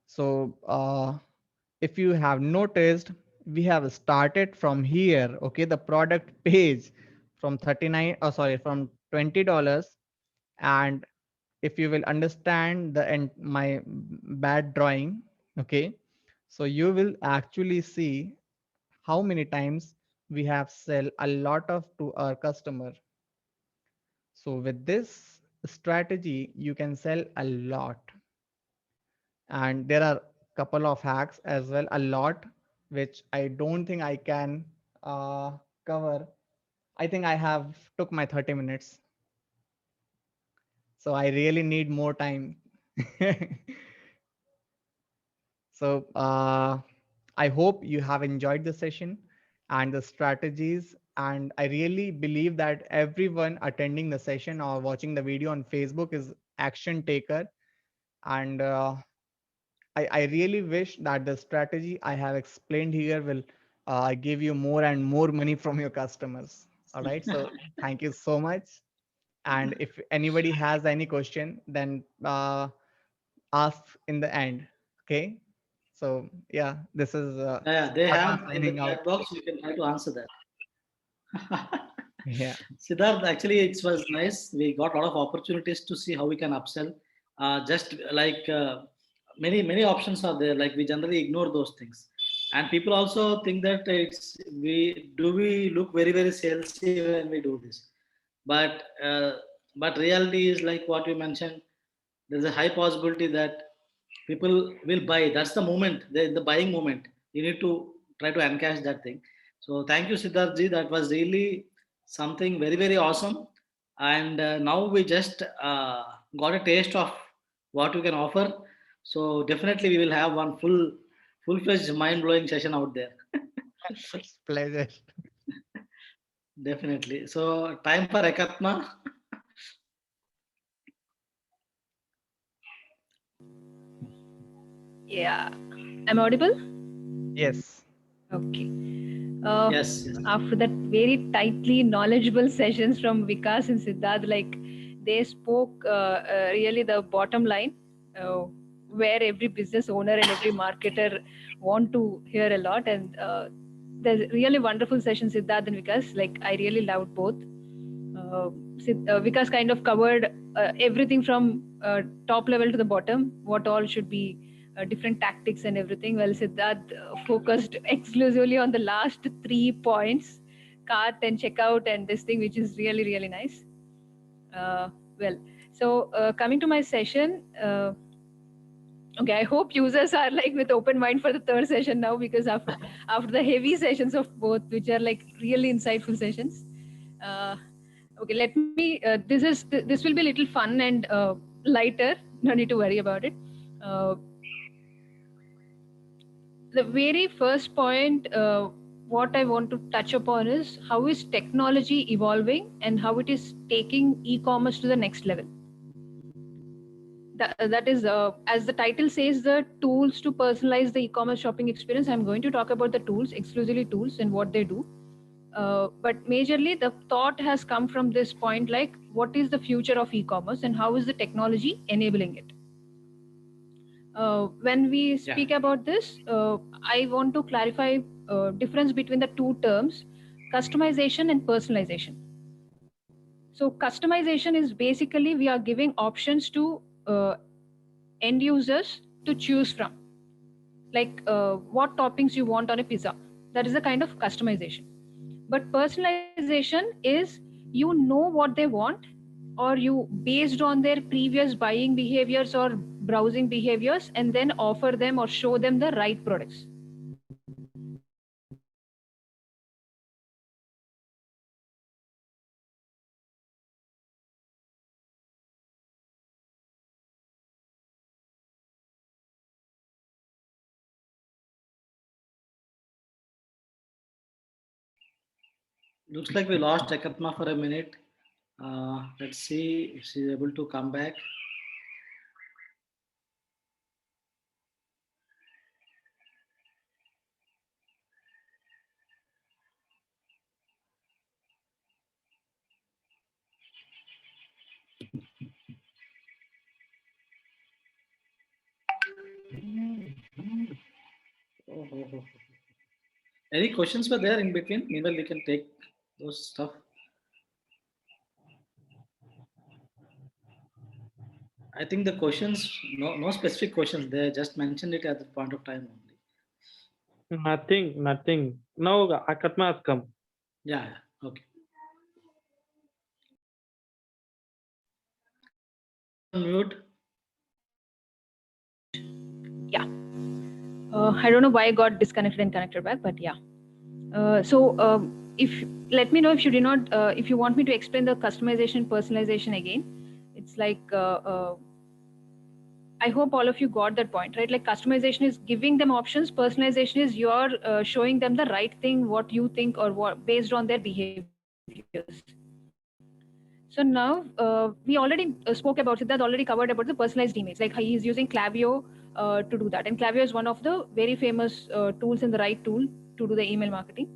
So if you have noticed, we have started from here, okay, the product page from 39, oh sorry, from $20. And if you will understand the and my bad drawing, okay, so you will actually see how many times we have sell a lot of to our customer. So with this strategy, you can sell a lot. And there are a couple of hacks as well, a lot, which I don't think I can cover. I think I have took my 30 minutes, so I really need more time. So I hope you have enjoyed the session and the strategies. And I really believe that everyone attending the session or watching the video on Facebook is action taker. And I really wish that the strategy I have explained here will give you more and more money from your customers. All right. So thank you so much. And if anybody has any question, then ask in the end. Okay. So yeah, this is Yeah, they Adnan have in the signing out. chat box. We can try to answer that. Yeah. Siddharth, actually, it was nice. We got a lot of opportunities to see how we can upsell. Just like many options are there. Like we generally ignore those things, and people also think that we look very salesy when we do this, but reality is like what you mentioned. There's a high possibility that people will buy. That's the moment, the buying moment. You need to try to encash that thing. So thank you, Siddharth ji. That was really something very awesome. And now we just got a taste of what you can offer. So definitely we will have one full-fledged mind-blowing session out there. It's pleasure. Definitely. So time for Ekatma. Yeah. I'm audible? Yes. Okay. Yes. After that very tightly knowledgeable sessions from Vikas and Siddharth, like they spoke really the bottom line, where every business owner and every marketer want to hear a lot. And there's really wonderful sessions, Siddharth and Vikas. Like I really loved both. Vikas kind of covered everything from top level to the bottom, what all should be different tactics and everything. Well, Siddharth focused exclusively on the last 3 points, cart and checkout and this thing, which is really, really nice. Well, so coming to my session, okay, I hope users are like with open mind for the third session now, because after the heavy sessions of both, which are like really insightful sessions. Okay, let me. This will be a little fun and lighter. No need to worry about it. The very first point, what I want to touch upon is how is technology evolving and how it is taking e-commerce to the next level. That is, as the title says, the tools to personalize the e-commerce shopping experience. I'm going to talk about the tools, exclusively tools, and what they do. But majorly, the thought has come from this point, like what is the future of e-commerce and how is the technology enabling it? When we speak about this, I want to clarify difference between the two terms, customization and personalization. So customization is basically we are giving options to end users to choose from, like what toppings you want on a pizza. That is a kind of customization. But personalization is you know what they want, or you based on their previous buying behaviors or browsing behaviors, and then offer them or show them the right products. Looks like we lost Ekatma for a minute. Let's see if she's able to come back. Oh. Any questions were there in between? Meanwhile, we can take those stuff. I think the questions, no specific questions. They just mentioned it at the point of time only. Nothing. Now Akatma has come. Yeah. Okay. Mute. Yeah. I don't know why I got disconnected and connected back, but yeah. If let me know if you did not, if you want me to explain the customization, personalization again. It's like I hope all of you got that point, right? Like customization is giving them options. Personalization is you're showing them the right thing, what you think, or what based on their behaviors. So now we already spoke about Siddharth already covered about the personalized emails. Like he is using Klaviyo to do that, and Klaviyo is one of the very famous tools and the right tool to do the email marketing.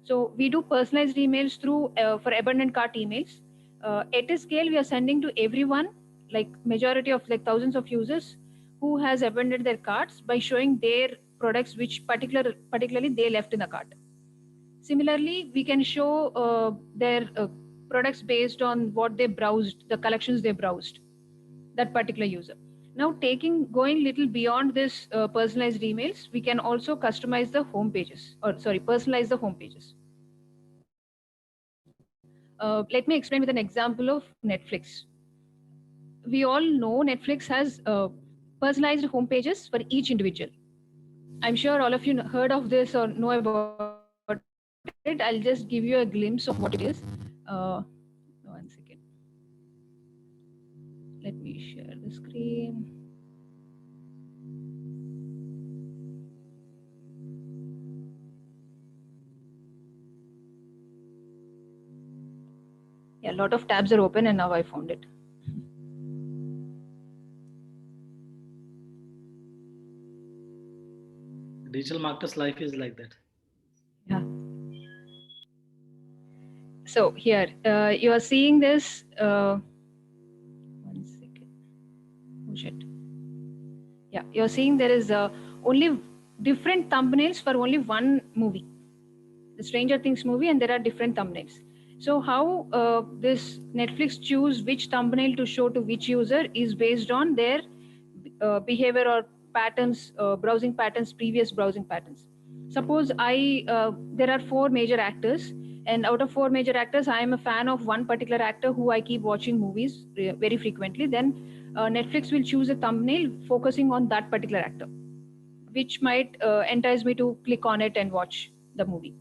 So we do personalized emails through for abundant cart emails. At a scale, we are sending to everyone, like majority of like thousands of users who has abandoned their carts by showing their products which particularly they left in the cart. Similarly, we can show their products based on what they browsed, the collections they browsed, that particular user. Now, going little beyond this personalized emails, we can also customize the home pages, or sorry, personalize the home pages. Let me explain with an example of Netflix. We all know Netflix has personalized home pages for each individual. I'm sure all of you heard of this or know about it. I'll just give you a glimpse of what it is. 1 second. Let me share the screen. Yeah, a lot of tabs are open and now I found it. Digital marketer's life is like that. Yeah. So here you are seeing this. One second. Oh shit. Yeah, you're seeing there is only different thumbnails for only one movie, the Stranger Things movie, and there are different thumbnails. So how this Netflix choose which thumbnail to show to which user is based on their behavior or patterns, browsing patterns, previous browsing patterns. Suppose there are four major actors, and out of four major actors, I am a fan of one particular actor who I keep watching movies very frequently. Then Netflix will choose a thumbnail focusing on that particular actor, which might entice me to click on it and watch the movie.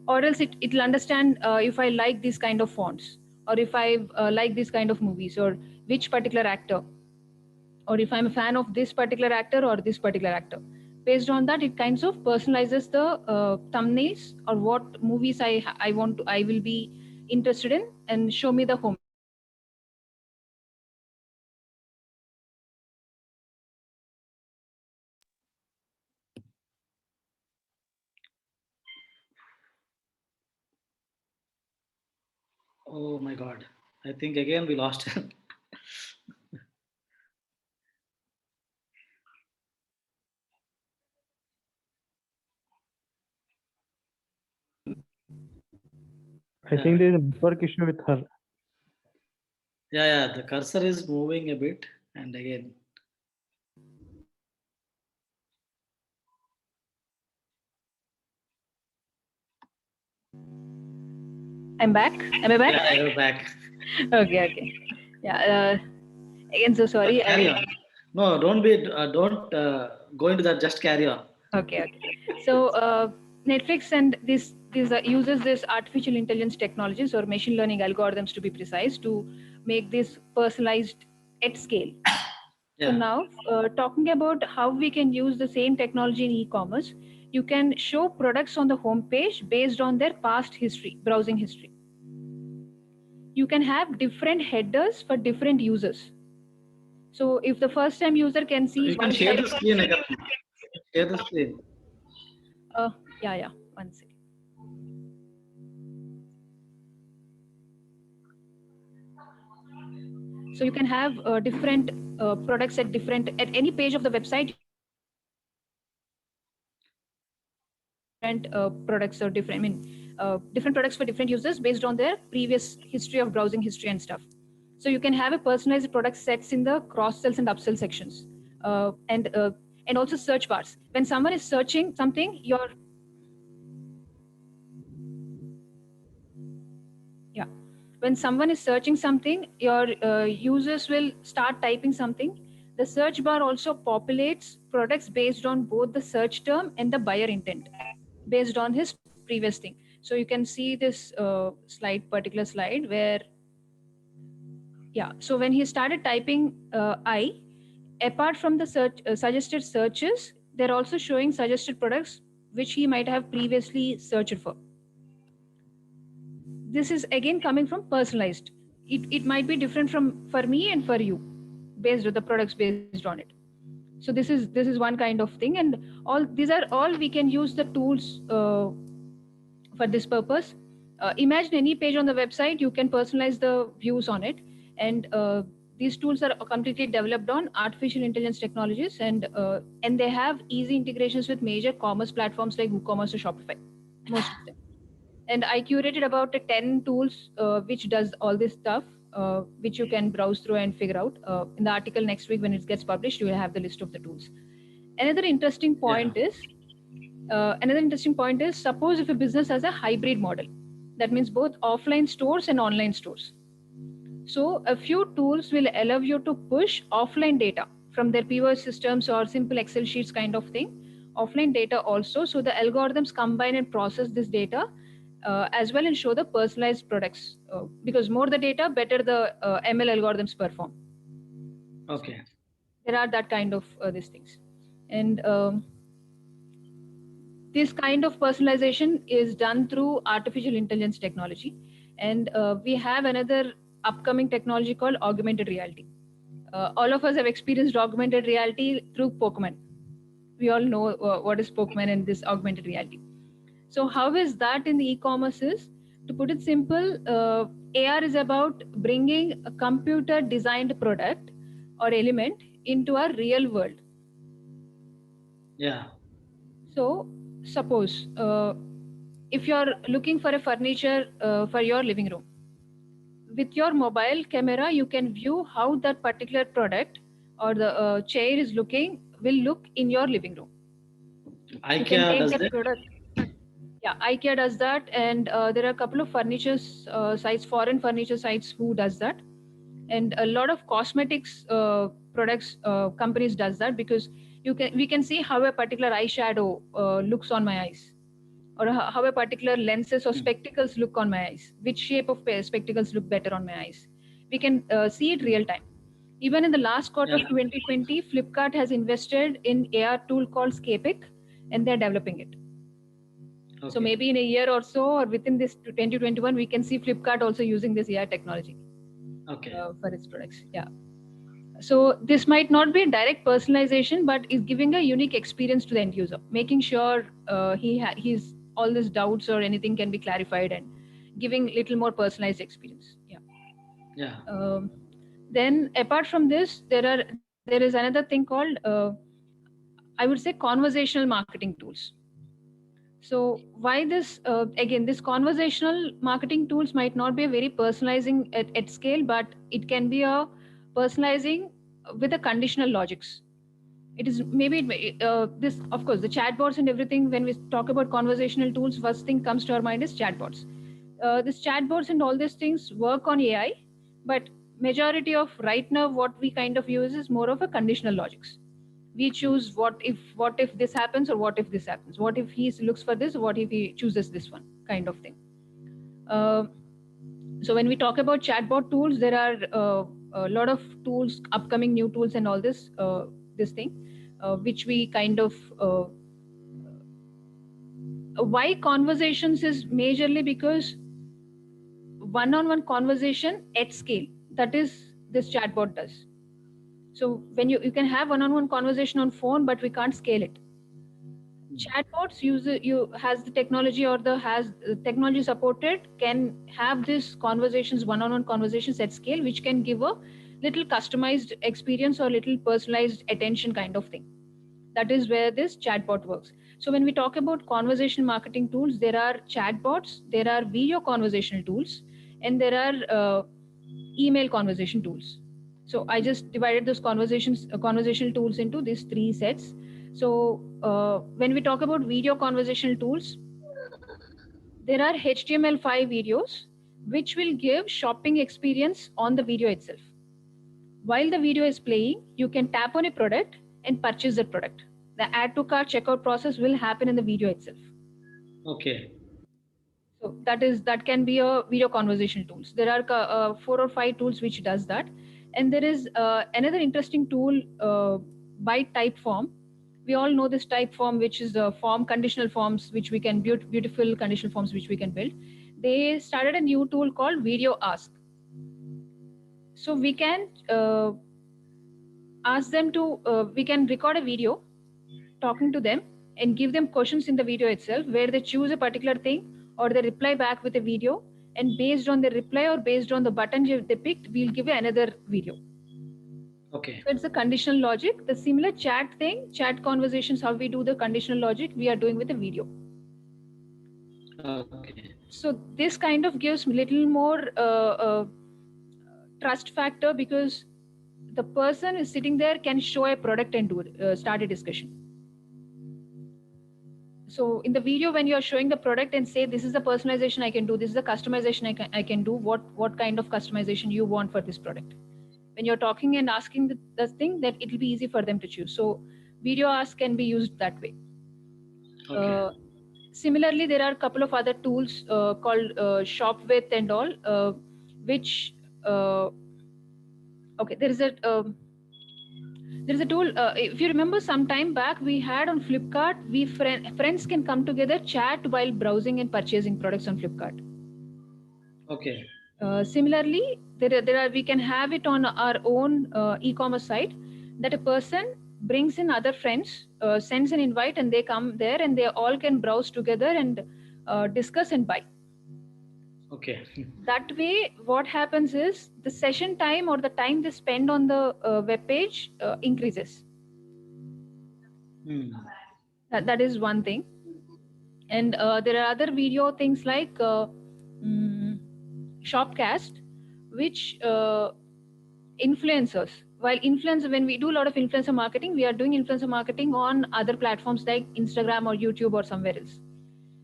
Or else it'll understand if I like this kind of fonts, or if I like this kind of movies, or which particular actor, or if I'm a fan of this particular actor or this particular actor. Based on that, it kinds of personalizes the thumbnails or what movies I will be interested in, and show me the home. Oh my God. I think again we lost. I think there is a network issue with her. Yeah, the cursor is moving a bit, and again. I'm back. Am I back? Yeah, you're back. Okay. Yeah. Again, so sorry. Carry on. No, don't go into that. Just carry on. Okay. So Netflix and this uses this artificial intelligence technologies or machine learning algorithms, to be precise, to make this personalized at scale. So Yeah. now, talking about how we can use the same technology in e-commerce, you can show products on the homepage based on their past history, browsing history. You can have different headers for different users. So if the first time user can see You can one share type the screen again. Share the screen. yeah, one second. So you can have different products at any page of the website. Different products or different, different products for different users based on their previous history of browsing history and stuff. So you can have a personalized product sets in the cross sells and upsell sections, and also search bars. When someone is searching something, when someone is searching something, your users will start typing something. The search bar also populates products based on both the search term and the buyer intent, based on his previous thing. So you can see this particular slide where, so when he started typing apart from the suggested searches, they're also showing suggested products which he might have previously searched for. This is again coming from personalized. It might be different for me and for you, based on the products based on it. So this is one kind of thing, and these are all we can use the tools for this purpose. Imagine any page on the website, you can personalize the views on it, and these tools are completely developed on artificial intelligence technologies, and they have easy integrations with major commerce platforms like WooCommerce or Shopify, most of them. And I curated about 10 tools which does all this stuff, which you can browse through and figure out. In the article next week when it gets published, you will have the list of the tools. Another interesting point is suppose if a business has a hybrid model, that means both offline stores and online stores. So a few tools will allow you to push offline data from their POS systems or simple Excel sheets kind of thing, offline data also. So the algorithms combine and process this data as well and show the personalized products, because more the data, better the ML algorithms perform. Okay. There are that kind of these things. And this kind of personalization is done through artificial intelligence technology. And we have another upcoming technology called augmented reality. All of us have experienced augmented reality through Pokemon. we all know what is Spokesman and this augmented reality. So how is that in the e-commerce is, to put it simple, AR is about bringing a computer designed product or element into our real world. Yeah. So suppose if you're looking for a furniture for your living room, with your mobile camera, you can view how that particular product or the chair is will look in your living room. You can IKEA take does the that. product. Yeah, IKEA does that, and there are a couple of furniture sites, foreign furniture sites who does that, and a lot of cosmetics products companies does that, because we can see how a particular eyeshadow looks on my eyes, or how a particular lenses or spectacles look on my eyes, which shape of spectacles look better on my eyes. We can see it real time. Even in the last quarter of 2020, Flipkart has invested in AR tool called Scapic, and they're developing it. Okay. So maybe in a year or so, or within this 2021, we can see Flipkart also using this AR technology for its products. Yeah. So this might not be a direct personalization, but is giving a unique experience to the end user, making sure he's all these doubts or anything can be clarified, and giving little more personalized experience. Yeah. Yeah. Then apart from this, there is another thing called I would say conversational marketing tools. So why this again, this conversational marketing tools might not be a very personalizing at scale, but it can be a personalizing with a conditional logics. It is maybe this, of course, the chatbots and everything. When we talk about conversational tools, first thing comes to our mind is chatbots. This chatbots and all these things work on AI, but majority of right now what we kind of use is more of a conditional logics. We choose what if this happens, or what if this happens, what if he looks for this, or what if he chooses this one, kind of thing. So when we talk about chatbot tools, there are a lot of tools, upcoming new tools and all this this thing, which we kind of why conversations is majorly because one-on-one conversation at scale, that is this chatbot does. So when you can have one-on-one conversation on phone, but we can't scale it. Chatbots has the technology, or has technology supported, can have this conversations, one-on-one conversations at scale, which can give a little customized experience or little personalized attention kind of thing. That is where this chatbot works. So when we talk about conversation marketing tools, there are chatbots, there are video conversational tools, and there are email conversation tools. So I just divided those conversational tools into these three sets. So when we talk about video conversational tools, there are HTML5 videos which will give shopping experience on the video itself. While the video is playing, you can tap on a product and purchase that product. The add to cart checkout process will happen in the video itself. Okay. So that can be a video conversation tools. There are 4 or 5 tools which does that, and there is another interesting tool by Typeform. We all know this Typeform, which is the conditional forms, which we can beautiful conditional forms which we can build. They started a new tool called Video Ask. So we can ask them to we can record a video talking to them and give them questions in the video itself, where they choose a particular thing or they reply back with a video, and based on the reply or based on the button they picked, we'll give you another video. Okay. So it's a conditional logic. The similar chat conversations, how we do the conditional logic, we are doing with a video. Okay. So this kind of gives little more trust factor, because the person is sitting there can show a product and start a discussion. So in the video, when you're showing the product and say, this is the personalization I can do, this is the customization I can do, what kind of customization you want for this product. When you're talking and asking the thing, that it will be easy for them to choose. So Video Ask can be used that way. Okay. Similarly, there are a couple of other tools called ShopWith and all, which okay, there is a tool. If you remember, some time back we had on Flipkart, friends can come together, chat while browsing and purchasing products on Flipkart. Okay. Similarly, we can have it on our own e-commerce site, that a person brings in other friends, sends an invite, and they come there, and they all can browse together and discuss and buy. Okay. That way, what happens is the session time or the time they spend on the web page increases. Hmm. That is one thing. And there are other video things like Shopcast, which influencers. While when we do a lot of influencer marketing, we are doing influencer marketing on other platforms like Instagram or YouTube or somewhere else.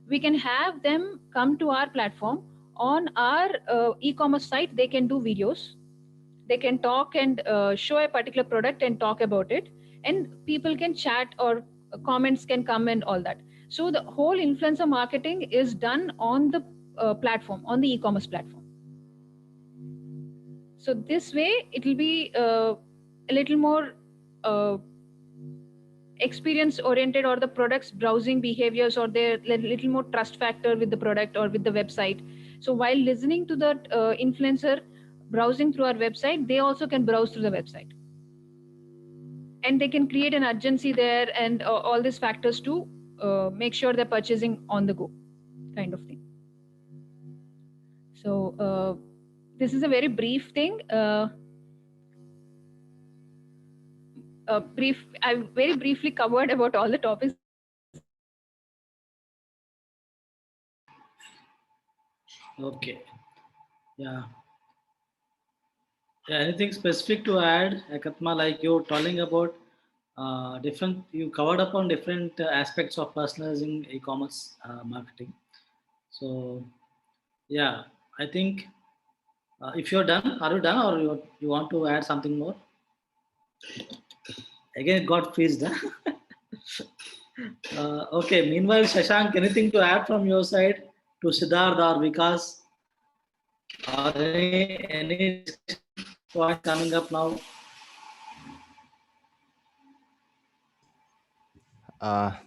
We can have them come to our platform on our e-commerce site. They can do videos. They can talk and show a particular product and talk about it, and people can chat or comments can come and all that. So the whole influencer marketing is done on the platform, on the e-commerce platform. So this way it will be a little more experience oriented, or the product's browsing behaviors, or their little more trust factor with the product or with the website. So while listening to the influencer browsing through our website, they also can browse through the website, and they can create an urgency there, and all these factors to make sure they're purchasing on the go kind of thing. So this is a very brief thing. I very briefly covered about all the topics. Okay. Yeah. Yeah. Anything specific to add, Ekatma? Like you're telling about different. You covered up on different aspects of personalizing e-commerce marketing. So yeah, I think if you're done, are you done, or you want to add something more? Again, it got freezed. Huh? Okay. Meanwhile, Shashank, anything to add from your side to Siddharth or Vikas? Or any point coming up now?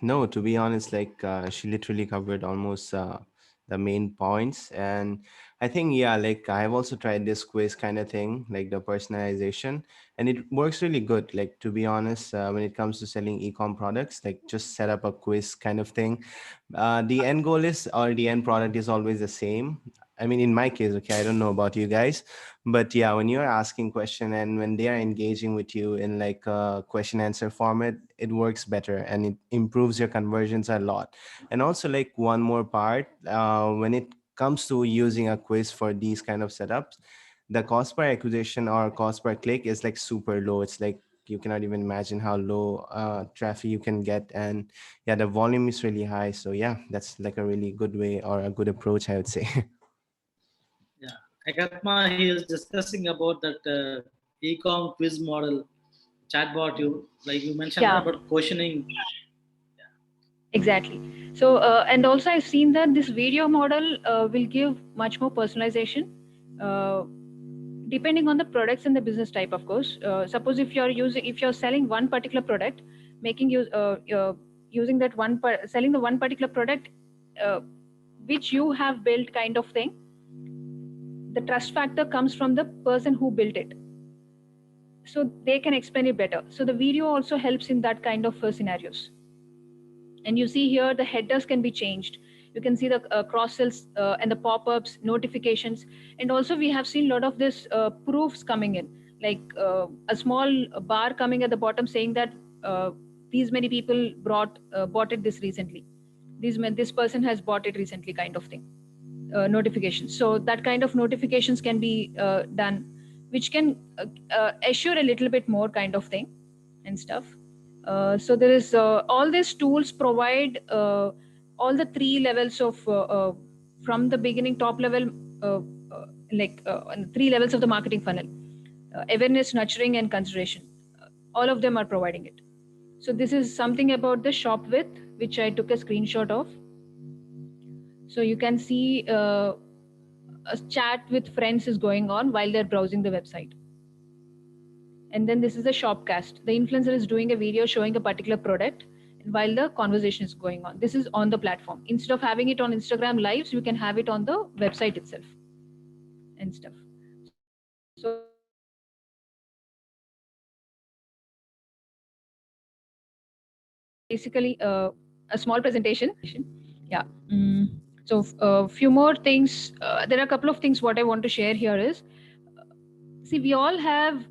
No, to be honest, like she literally covered almost the main points. And I think, yeah, like I've also tried this quiz kind of thing, like the personalization, and it works really good. Like, to be honest, when it comes to selling e-com products, like just set up a quiz kind of thing. The end goal is, or the end product is always the same. I mean, in my case, okay, I don't know about you guys, but yeah, when you're asking question and when they are engaging with you in like a question answer format, it works better and it improves your conversions a lot. And also, like, one more part, when it comes to using a quiz for these kind of setups, the cost per acquisition or cost per click is like super low. It's like you cannot even imagine how low traffic you can get. And yeah, the volume is really high. So yeah, that's like a really good way or a good approach, I would say. Yeah, Ekatma, he is discussing about that e-com quiz model chatbot. You mentioned Yeah. about questioning. Exactly. So, and also I've seen that this video model will give much more personalization, depending on the products and the business type, of course. Suppose if you're selling one particular product, making use, using that selling the one particular product, which you have built kind of thing, the trust factor comes from the person who built it. So they can explain it better. So the video also helps in that kind of scenarios. And you see here the headers can be changed. You can see the cross sells and the pop-ups, notifications, and also we have seen a lot of this proofs coming in, like a small bar coming at the bottom saying that these many people bought it this recently. This person has bought it recently, kind of thing. Notifications. So that kind of notifications can be done, which can assure a little bit more kind of thing and stuff. So there is all these tools provide all the three levels of from the beginning top level, three levels of the marketing funnel: awareness, nurturing, and consideration. All of them are providing it. So this is something about the shop with, which I took a screenshot of. So you can see a chat with friends is going on while they're browsing the website. And then this is the shopcast. The influencer is doing a video showing a particular product while the conversation is going on. This is on the platform. Instead of having it on Instagram lives, you can have it on the website itself and stuff. So basically a small presentation. Yeah. So few more things. There are a couple of things what I want to share here is, see, we all have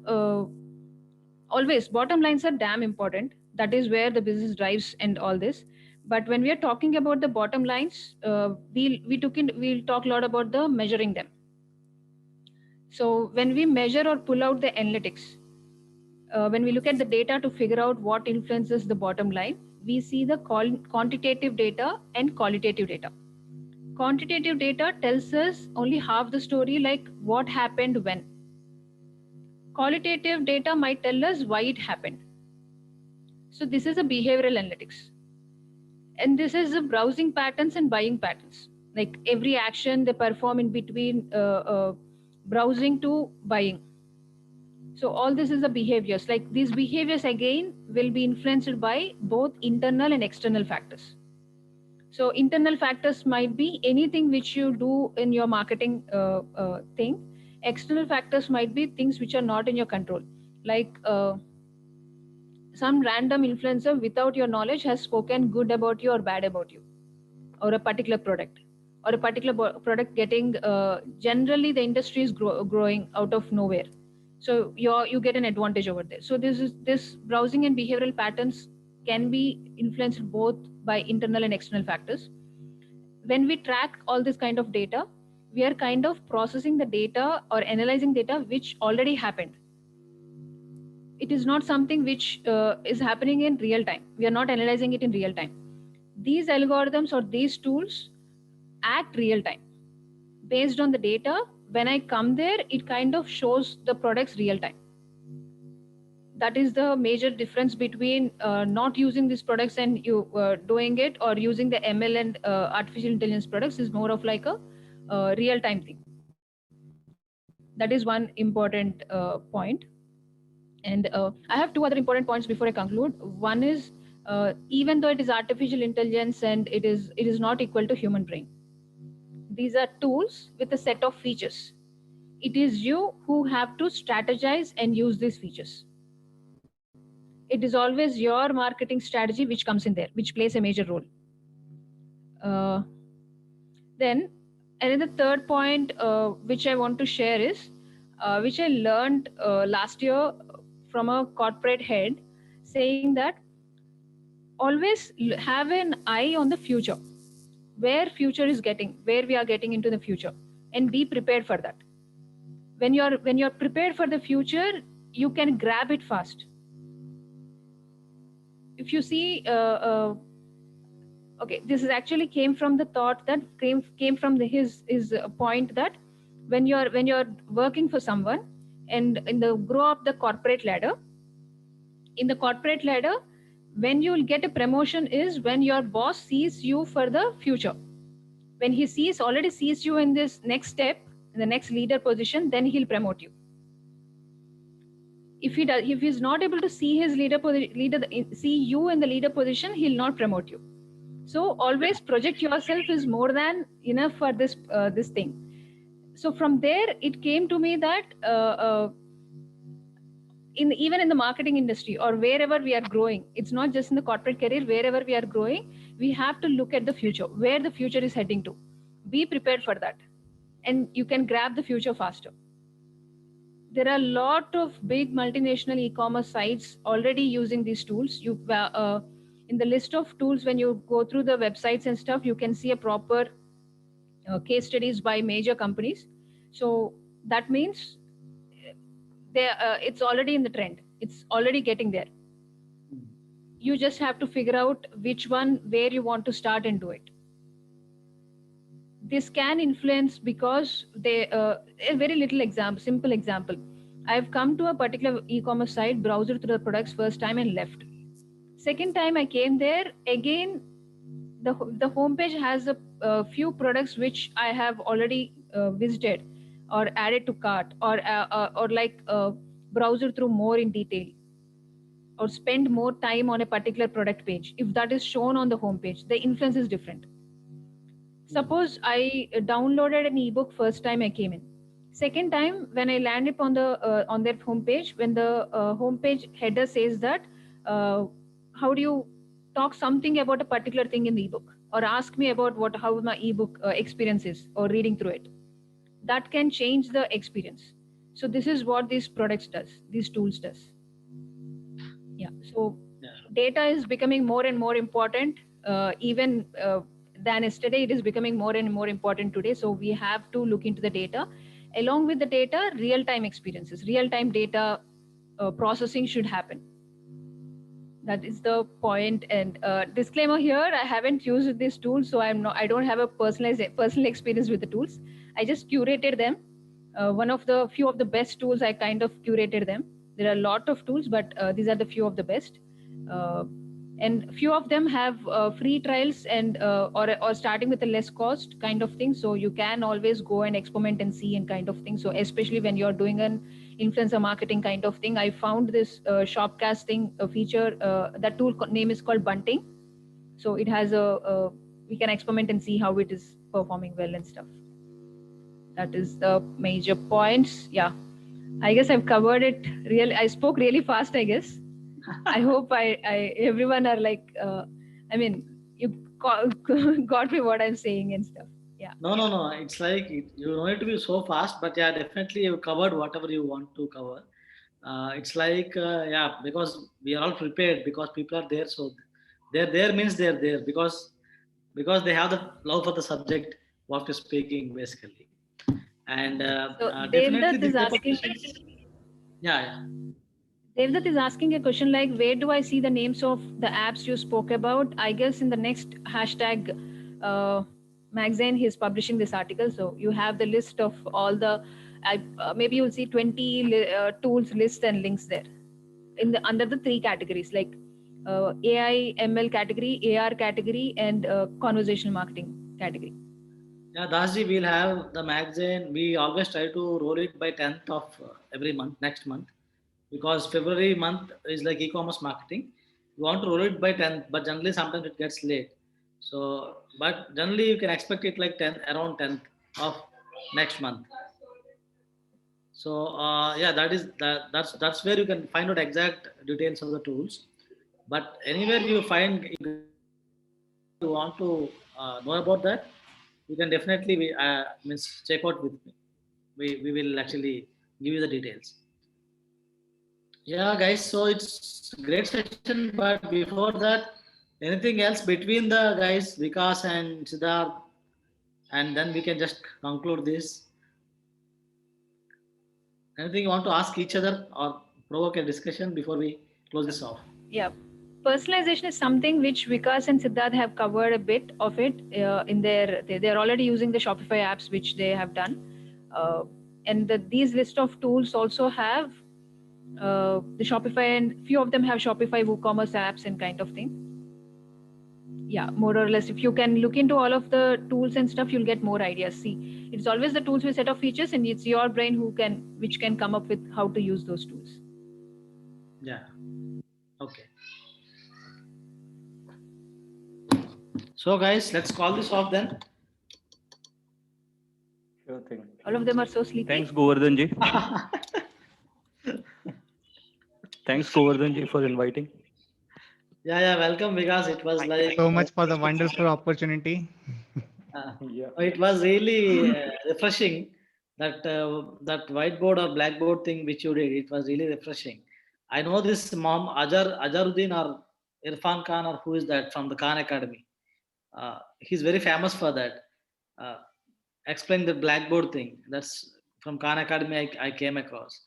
always bottom lines are damn important. That is where the business drives and all this. But when we are talking about the bottom lines, we'll talk a lot about the measuring them. So when we measure or pull out the analytics, when we look at the data to figure out what influences the bottom line, we see the quantitative data and qualitative data. Quantitative data tells us only half the story, like what happened when. Qualitative data might tell us why it happened. So this is a behavioral analytics. And this is the browsing patterns and buying patterns. Like every action they perform in between browsing to buying. So all this is the behaviors. Like these behaviors again will be influenced by both internal and external factors. So internal factors might be anything which you do in your marketing thing. External factors might be things which are not in your control. Like some random influencer without your knowledge has spoken good about you or bad about you, or a particular product, or a particular product getting, generally the industry is growing out of nowhere. So you get an advantage over there. So this browsing and behavioral patterns can be influenced both by internal and external factors. When we track all this kind of data, we are kind of processing the data or analyzing data which already happened. It is not something which is happening in real time. We are not analyzing it in real time. These algorithms or these tools act real time. Based on the data, when I come there, it kind of shows the products real time. That is the major difference between not using these products and you doing it, or using the ML and artificial intelligence products is more of like a real time thing. That is one important point. And I have two other important points before I conclude. One is, even though it is artificial intelligence and it is not equal to human brain. These are tools with a set of features. It is you who have to strategize and use these features. It is always your marketing strategy which comes in there, which plays a major role. Then another third point which I want to share is, which I learned last year from a corporate head, saying that always have an eye on the future, where future is getting, where we are getting into the future, and be prepared for that. When you're prepared for the future, you can grab it fast. If you see, okay, this is actually came from the thought that came from his point that when you're working for someone, and in the grow up the corporate ladder, in the corporate ladder, when you'll get a promotion is when your boss sees you for the future. When he already sees you in this next step, in the next leader position, then he'll promote you. If he's not able to see his see you in the leader position, he'll not promote you. So always project yourself is more than enough for this thing. So from there, it came to me that even in the marketing industry or wherever we are growing, it's not just in the corporate career, wherever we are growing, we have to look at the future, where the future is heading to. Be prepared for that, and you can grab the future faster. There are a lot of big multinational e-commerce sites already using these tools. In the list of tools, when you go through the websites and stuff, you can see a proper case studies by major companies. So that means it's already in the trend. It's already getting there. You just have to figure out which one, where you want to start and do it. This can influence because a very little example, simple example. I've come to a particular e-commerce site, browsed through the products first time and left. Second time I came there, again, the homepage has a few products which I have already visited or added to cart, or browser through more in detail, or spend more time on a particular product page. If that is shown on the homepage, the influence is different. Suppose I downloaded an ebook first time I came in. Second time, when I landed on their homepage, when the homepage header says that how do you talk something about a particular thing in the ebook, or ask me about how my ebook experience is, or reading through it. That can change the experience. So this is what these products does, these tools does. Yeah. So Yeah. data is becoming more and more important, even than yesterday. It is becoming more and more important today. So we have to look into the data. Along with the data, real-time experiences, real-time data processing should happen. That is the point. And disclaimer here: I haven't used this tool, so I don't have a personal experience with the tools. I just curated them. One of the few of the best tools. I kind of curated them. There are a lot of tools, but these are the few of the best. And few of them have free trials and or starting with a less cost kind of thing. So you can always go and experiment and see and kind of thing. So especially when you're doing an influencer marketing kind of thing, I found this shopcasting feature. That tool name is called Bunting. So it has we can experiment and see how it is performing well and stuff. That is the major points. Yeah, I guess I've covered it. I spoke really fast, I guess. I hope everyone are like, I mean, you got me what I'm saying and stuff. Yeah. No. It's like you don't need to be so fast, but yeah, definitely you covered whatever you want to cover. It's like yeah, because we are all prepared because people are there. So they're there means they're there because they have the love for the subject what you're speaking basically. And So definitely Devdutt these is type of asking. questions. Yeah. Devdutt is asking a question like, where do I see the names of the apps you spoke about? I guess in the next hashtag magazine, he's publishing this article. So you have the list of all the, maybe you'll see 20 tools, lists and links there under the 3 categories, like AI, ML category, AR category, and conversational marketing category. Yeah, Dasji, we'll have the magazine. We always try to roll it by 10th of every month, next month, because February month is like e-commerce marketing. We want to roll it by 10th, but generally sometimes it gets late. So, but generally you can expect it like 10, around 10th of next month. So, yeah, that's where you can find out exact details of the tools. But anywhere you find you want to know about that, you can definitely means check out with me. We will actually give you the details. Yeah, guys. So it's great session, but before that, anything else between the guys, Vikas and Siddharth, and then we can just conclude this. Anything you want to ask each other or provoke a discussion before we close this off? Yeah. Personalization is something which Vikas and Siddharth have covered a bit of it in they're already using the Shopify apps which they have done. And these list of tools also have the Shopify, and few of them have Shopify WooCommerce apps and kind of thing. Yeah, more or less. If you can look into all of the tools and stuff, you'll get more ideas. See, it's always the tools with set of features, and it's your brain which can come up with how to use those tools. Yeah. Okay. So, guys, let's call this off then. Sure thing. All of them are so sleepy. Thanks, Govardhan ji. Thanks, Govardhan ji, for inviting. Yeah, welcome, Vikas. It was Thank like you so much for the wonderful opportunity. Yeah. it was really refreshing that whiteboard or blackboard thing which you did. It was really refreshing. I know this mom Ajaruddin or Irfan Khan or who is that from the Khan Academy. He's very famous for that. Uh, explain the blackboard thing. That's from Khan Academy. I came across,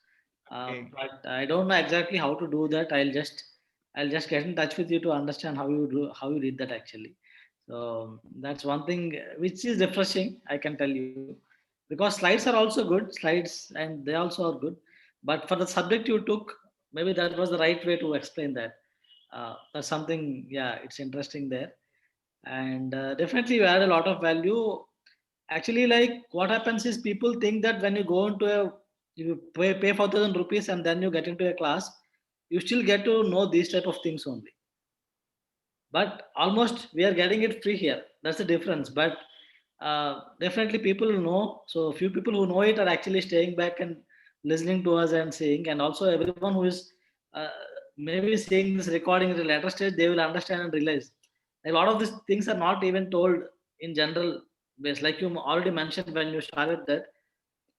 Okay. but I don't know exactly how to do that. I'll just get in touch with you to understand how you did that actually. So that's one thing which is refreshing. I can tell you because slides are also good slides and they also are good. But for the subject you took, maybe that was the right way to explain that. That's something. Yeah, it's interesting there, and definitely you add a lot of value. Actually, like what happens is people think that when you go into you pay 4,000 rupees and then you get into a class, you still get to know these type of things only. But almost we are getting it free here. That's the difference. But definitely people know. So few people who know it are actually staying back and listening to us and saying, and also everyone who is uh, maybe seeing this recording at a later stage, they will understand and realize a lot of these things are not even told in general base. Like you already mentioned when you started that,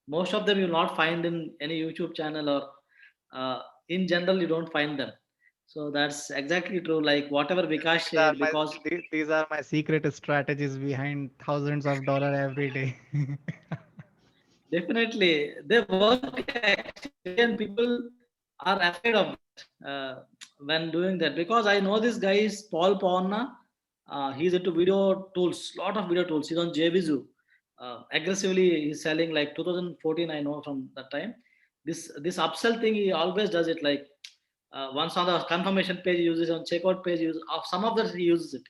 most of them you will not find in any YouTube channel, or in general you don't find them. So that's exactly true. Like whatever Vikas shared, because These are my secret strategies behind thousands of dollars every day. definitely they work actually, and people are afraid of that when doing that. Because I know this guy is Paul Ponna. He's into video tools, lot of video tools. He's on JVZoo. Aggressively, he's selling like 2014. I know from that time. This upsell thing, he always does it. Like once on the confirmation page, he uses, on checkout page, he uses, of some of that he uses it.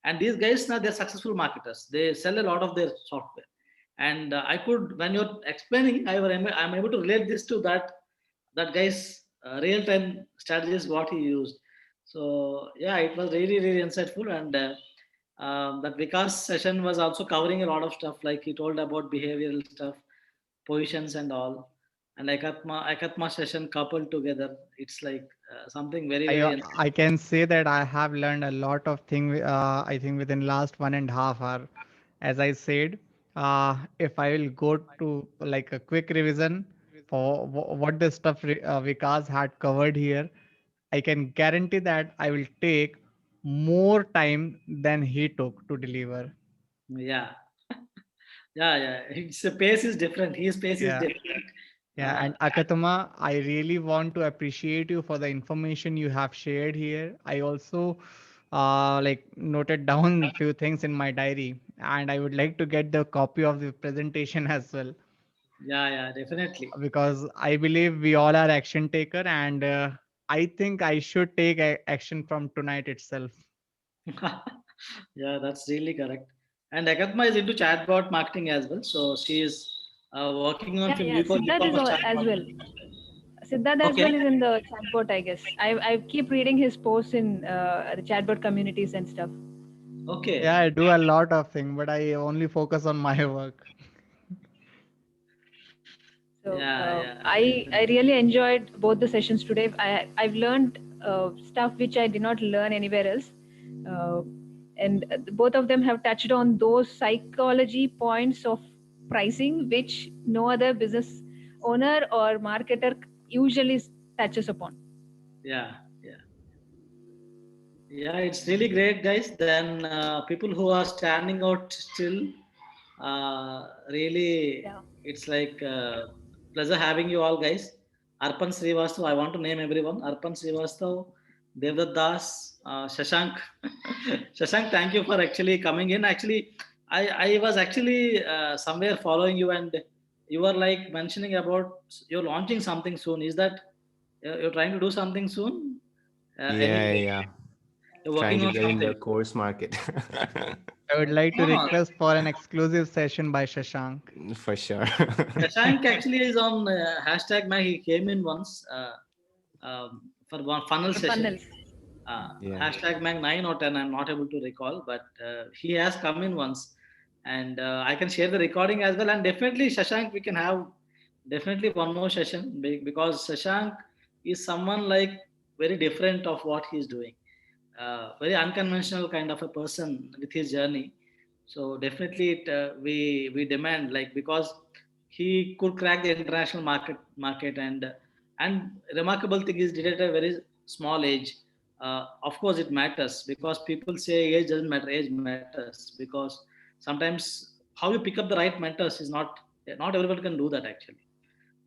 And these guys now they're successful marketers. They sell a lot of their software. And I could, when you're explaining, I'm able to relate this to that guy's real time strategies what he used. So yeah, it was really insightful. And that Vikas session was also covering a lot of stuff. Like he told about behavioral stuff, positions and all. And Ekatma session coupled together, it's like something very I can say that I have learned a lot of things. I think within last 1.5 hour, as I said, if I will go to like a quick revision for what the stuff Vikas had covered here, I can guarantee that I will take more time than he took to deliver. yeah. Yeah. His pace is different. His pace is Yeah. different. Yeah, Uh, and Akatama, I really want to appreciate you for the information you have shared here. I also like noted down few things in my diary, and I would like to get the copy of the presentation as well, yeah, definitely. because I believe we all are action taker, and I think I should take action from tonight itself. Yeah, that's really correct. And Agatma is into chatbot marketing as well. So she is working on Yeah, from yeah. Siddharth is e-commerce as chatbot. well. Siddharth as Okay. well is in the chatbot, I guess. I keep reading his posts in the chatbot communities and stuff. Okay. Yeah, I do a lot of things, but I only focus on my work. So Yeah. I really enjoyed both the sessions today. I've learned stuff which I did not learn anywhere else, uh, and both of them have touched on those psychology points of pricing which no other business owner or marketer usually touches upon. Yeah. Yeah, it's really great, guys. Then people who are standing out still, really, Yeah. it's like pleasure having you all, guys. Arpan Srivastav, I want to name everyone. Arpan Srivastav, Devdat Das, Shashank. Shashank, thank you for actually coming in. Actually, I was actually somewhere following you, and you were like mentioning about you're launching something soon. Is that you're trying to do something soon? Any Yeah. you're Trying working to on get in something? the course market. I would like to No, request for an exclusive session by Shashank. For sure. Shashank actually is on hashtag Mag. He came in once for one funnel For session. funnels. Yeah. Hashtag Mag 9 or 10. I'm not able to recall, but he has come in once, and I can share the recording as well. And definitely, Shashank, we can have definitely one more session because Shashank is someone like very different of what he's doing. Very unconventional kind of a person with his journey. So definitely, we demand, like, because he could crack the international market, and remarkable thing is did it at a very small age. Of course, it matters because people say age doesn't matter. Age matters because sometimes how you pick up the right mentors is not everybody can do that actually.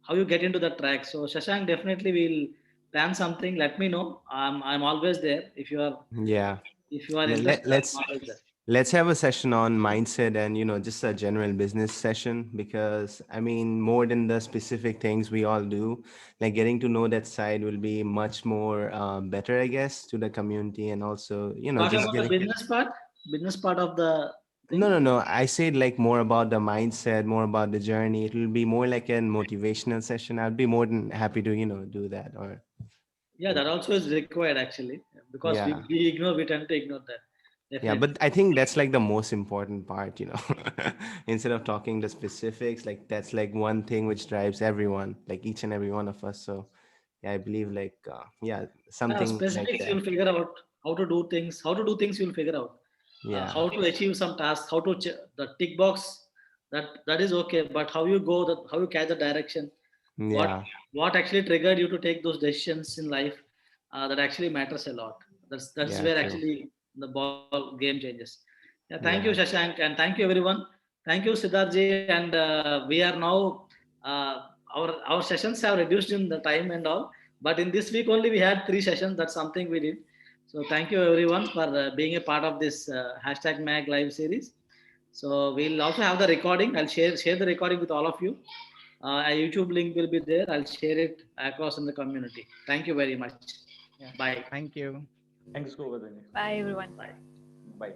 How you get into that track. So Shashank, definitely we'll plan something. Let me know. I'm always there if you are Yeah. interested. Let's I'm always there. let's have a session on mindset and just a general business session, because I mean, more than the specific things we all do, like getting to know that side will be much more better, I guess, to the community. And also Talk just about the getting. business part of the No, thing. no, no. I said like more about the mindset, more about the journey. It will be more like a motivational session. I'd be more than happy to, do that. Or Yeah, that also is required actually because yeah. we tend to ignore that. Yeah, Definitely. but I think that's like the most important part. Instead of talking the specifics, like that's like one thing which drives everyone, like each and every one of us. So yeah, I believe like something like Specifics that. you'll figure out how to do things. How to do things you'll figure out. Yeah, How to achieve some tasks. How to the tick box. That is okay. But how you go, that how you catch the direction. What yeah, what actually triggered you to take those decisions in life? That actually matters a lot. That's yeah, where true. actually the ball game changes. Yeah, thank you, Yeah, Shashank, and thank you everyone. Thank you, Siddharji, and we are now our sessions have reduced in the time and all, but in this week only we had 3 sessions. That's something we did. So thank you everyone for being a part of this hashtag Mag live series. So we'll also have the recording. I'll share the recording with all of you. A YouTube link will be there. I'll share it across in the community. Thank you very much. Yeah. Bye. Thank you. Thanks, Govardhan. Bye, everyone. Bye. Bye.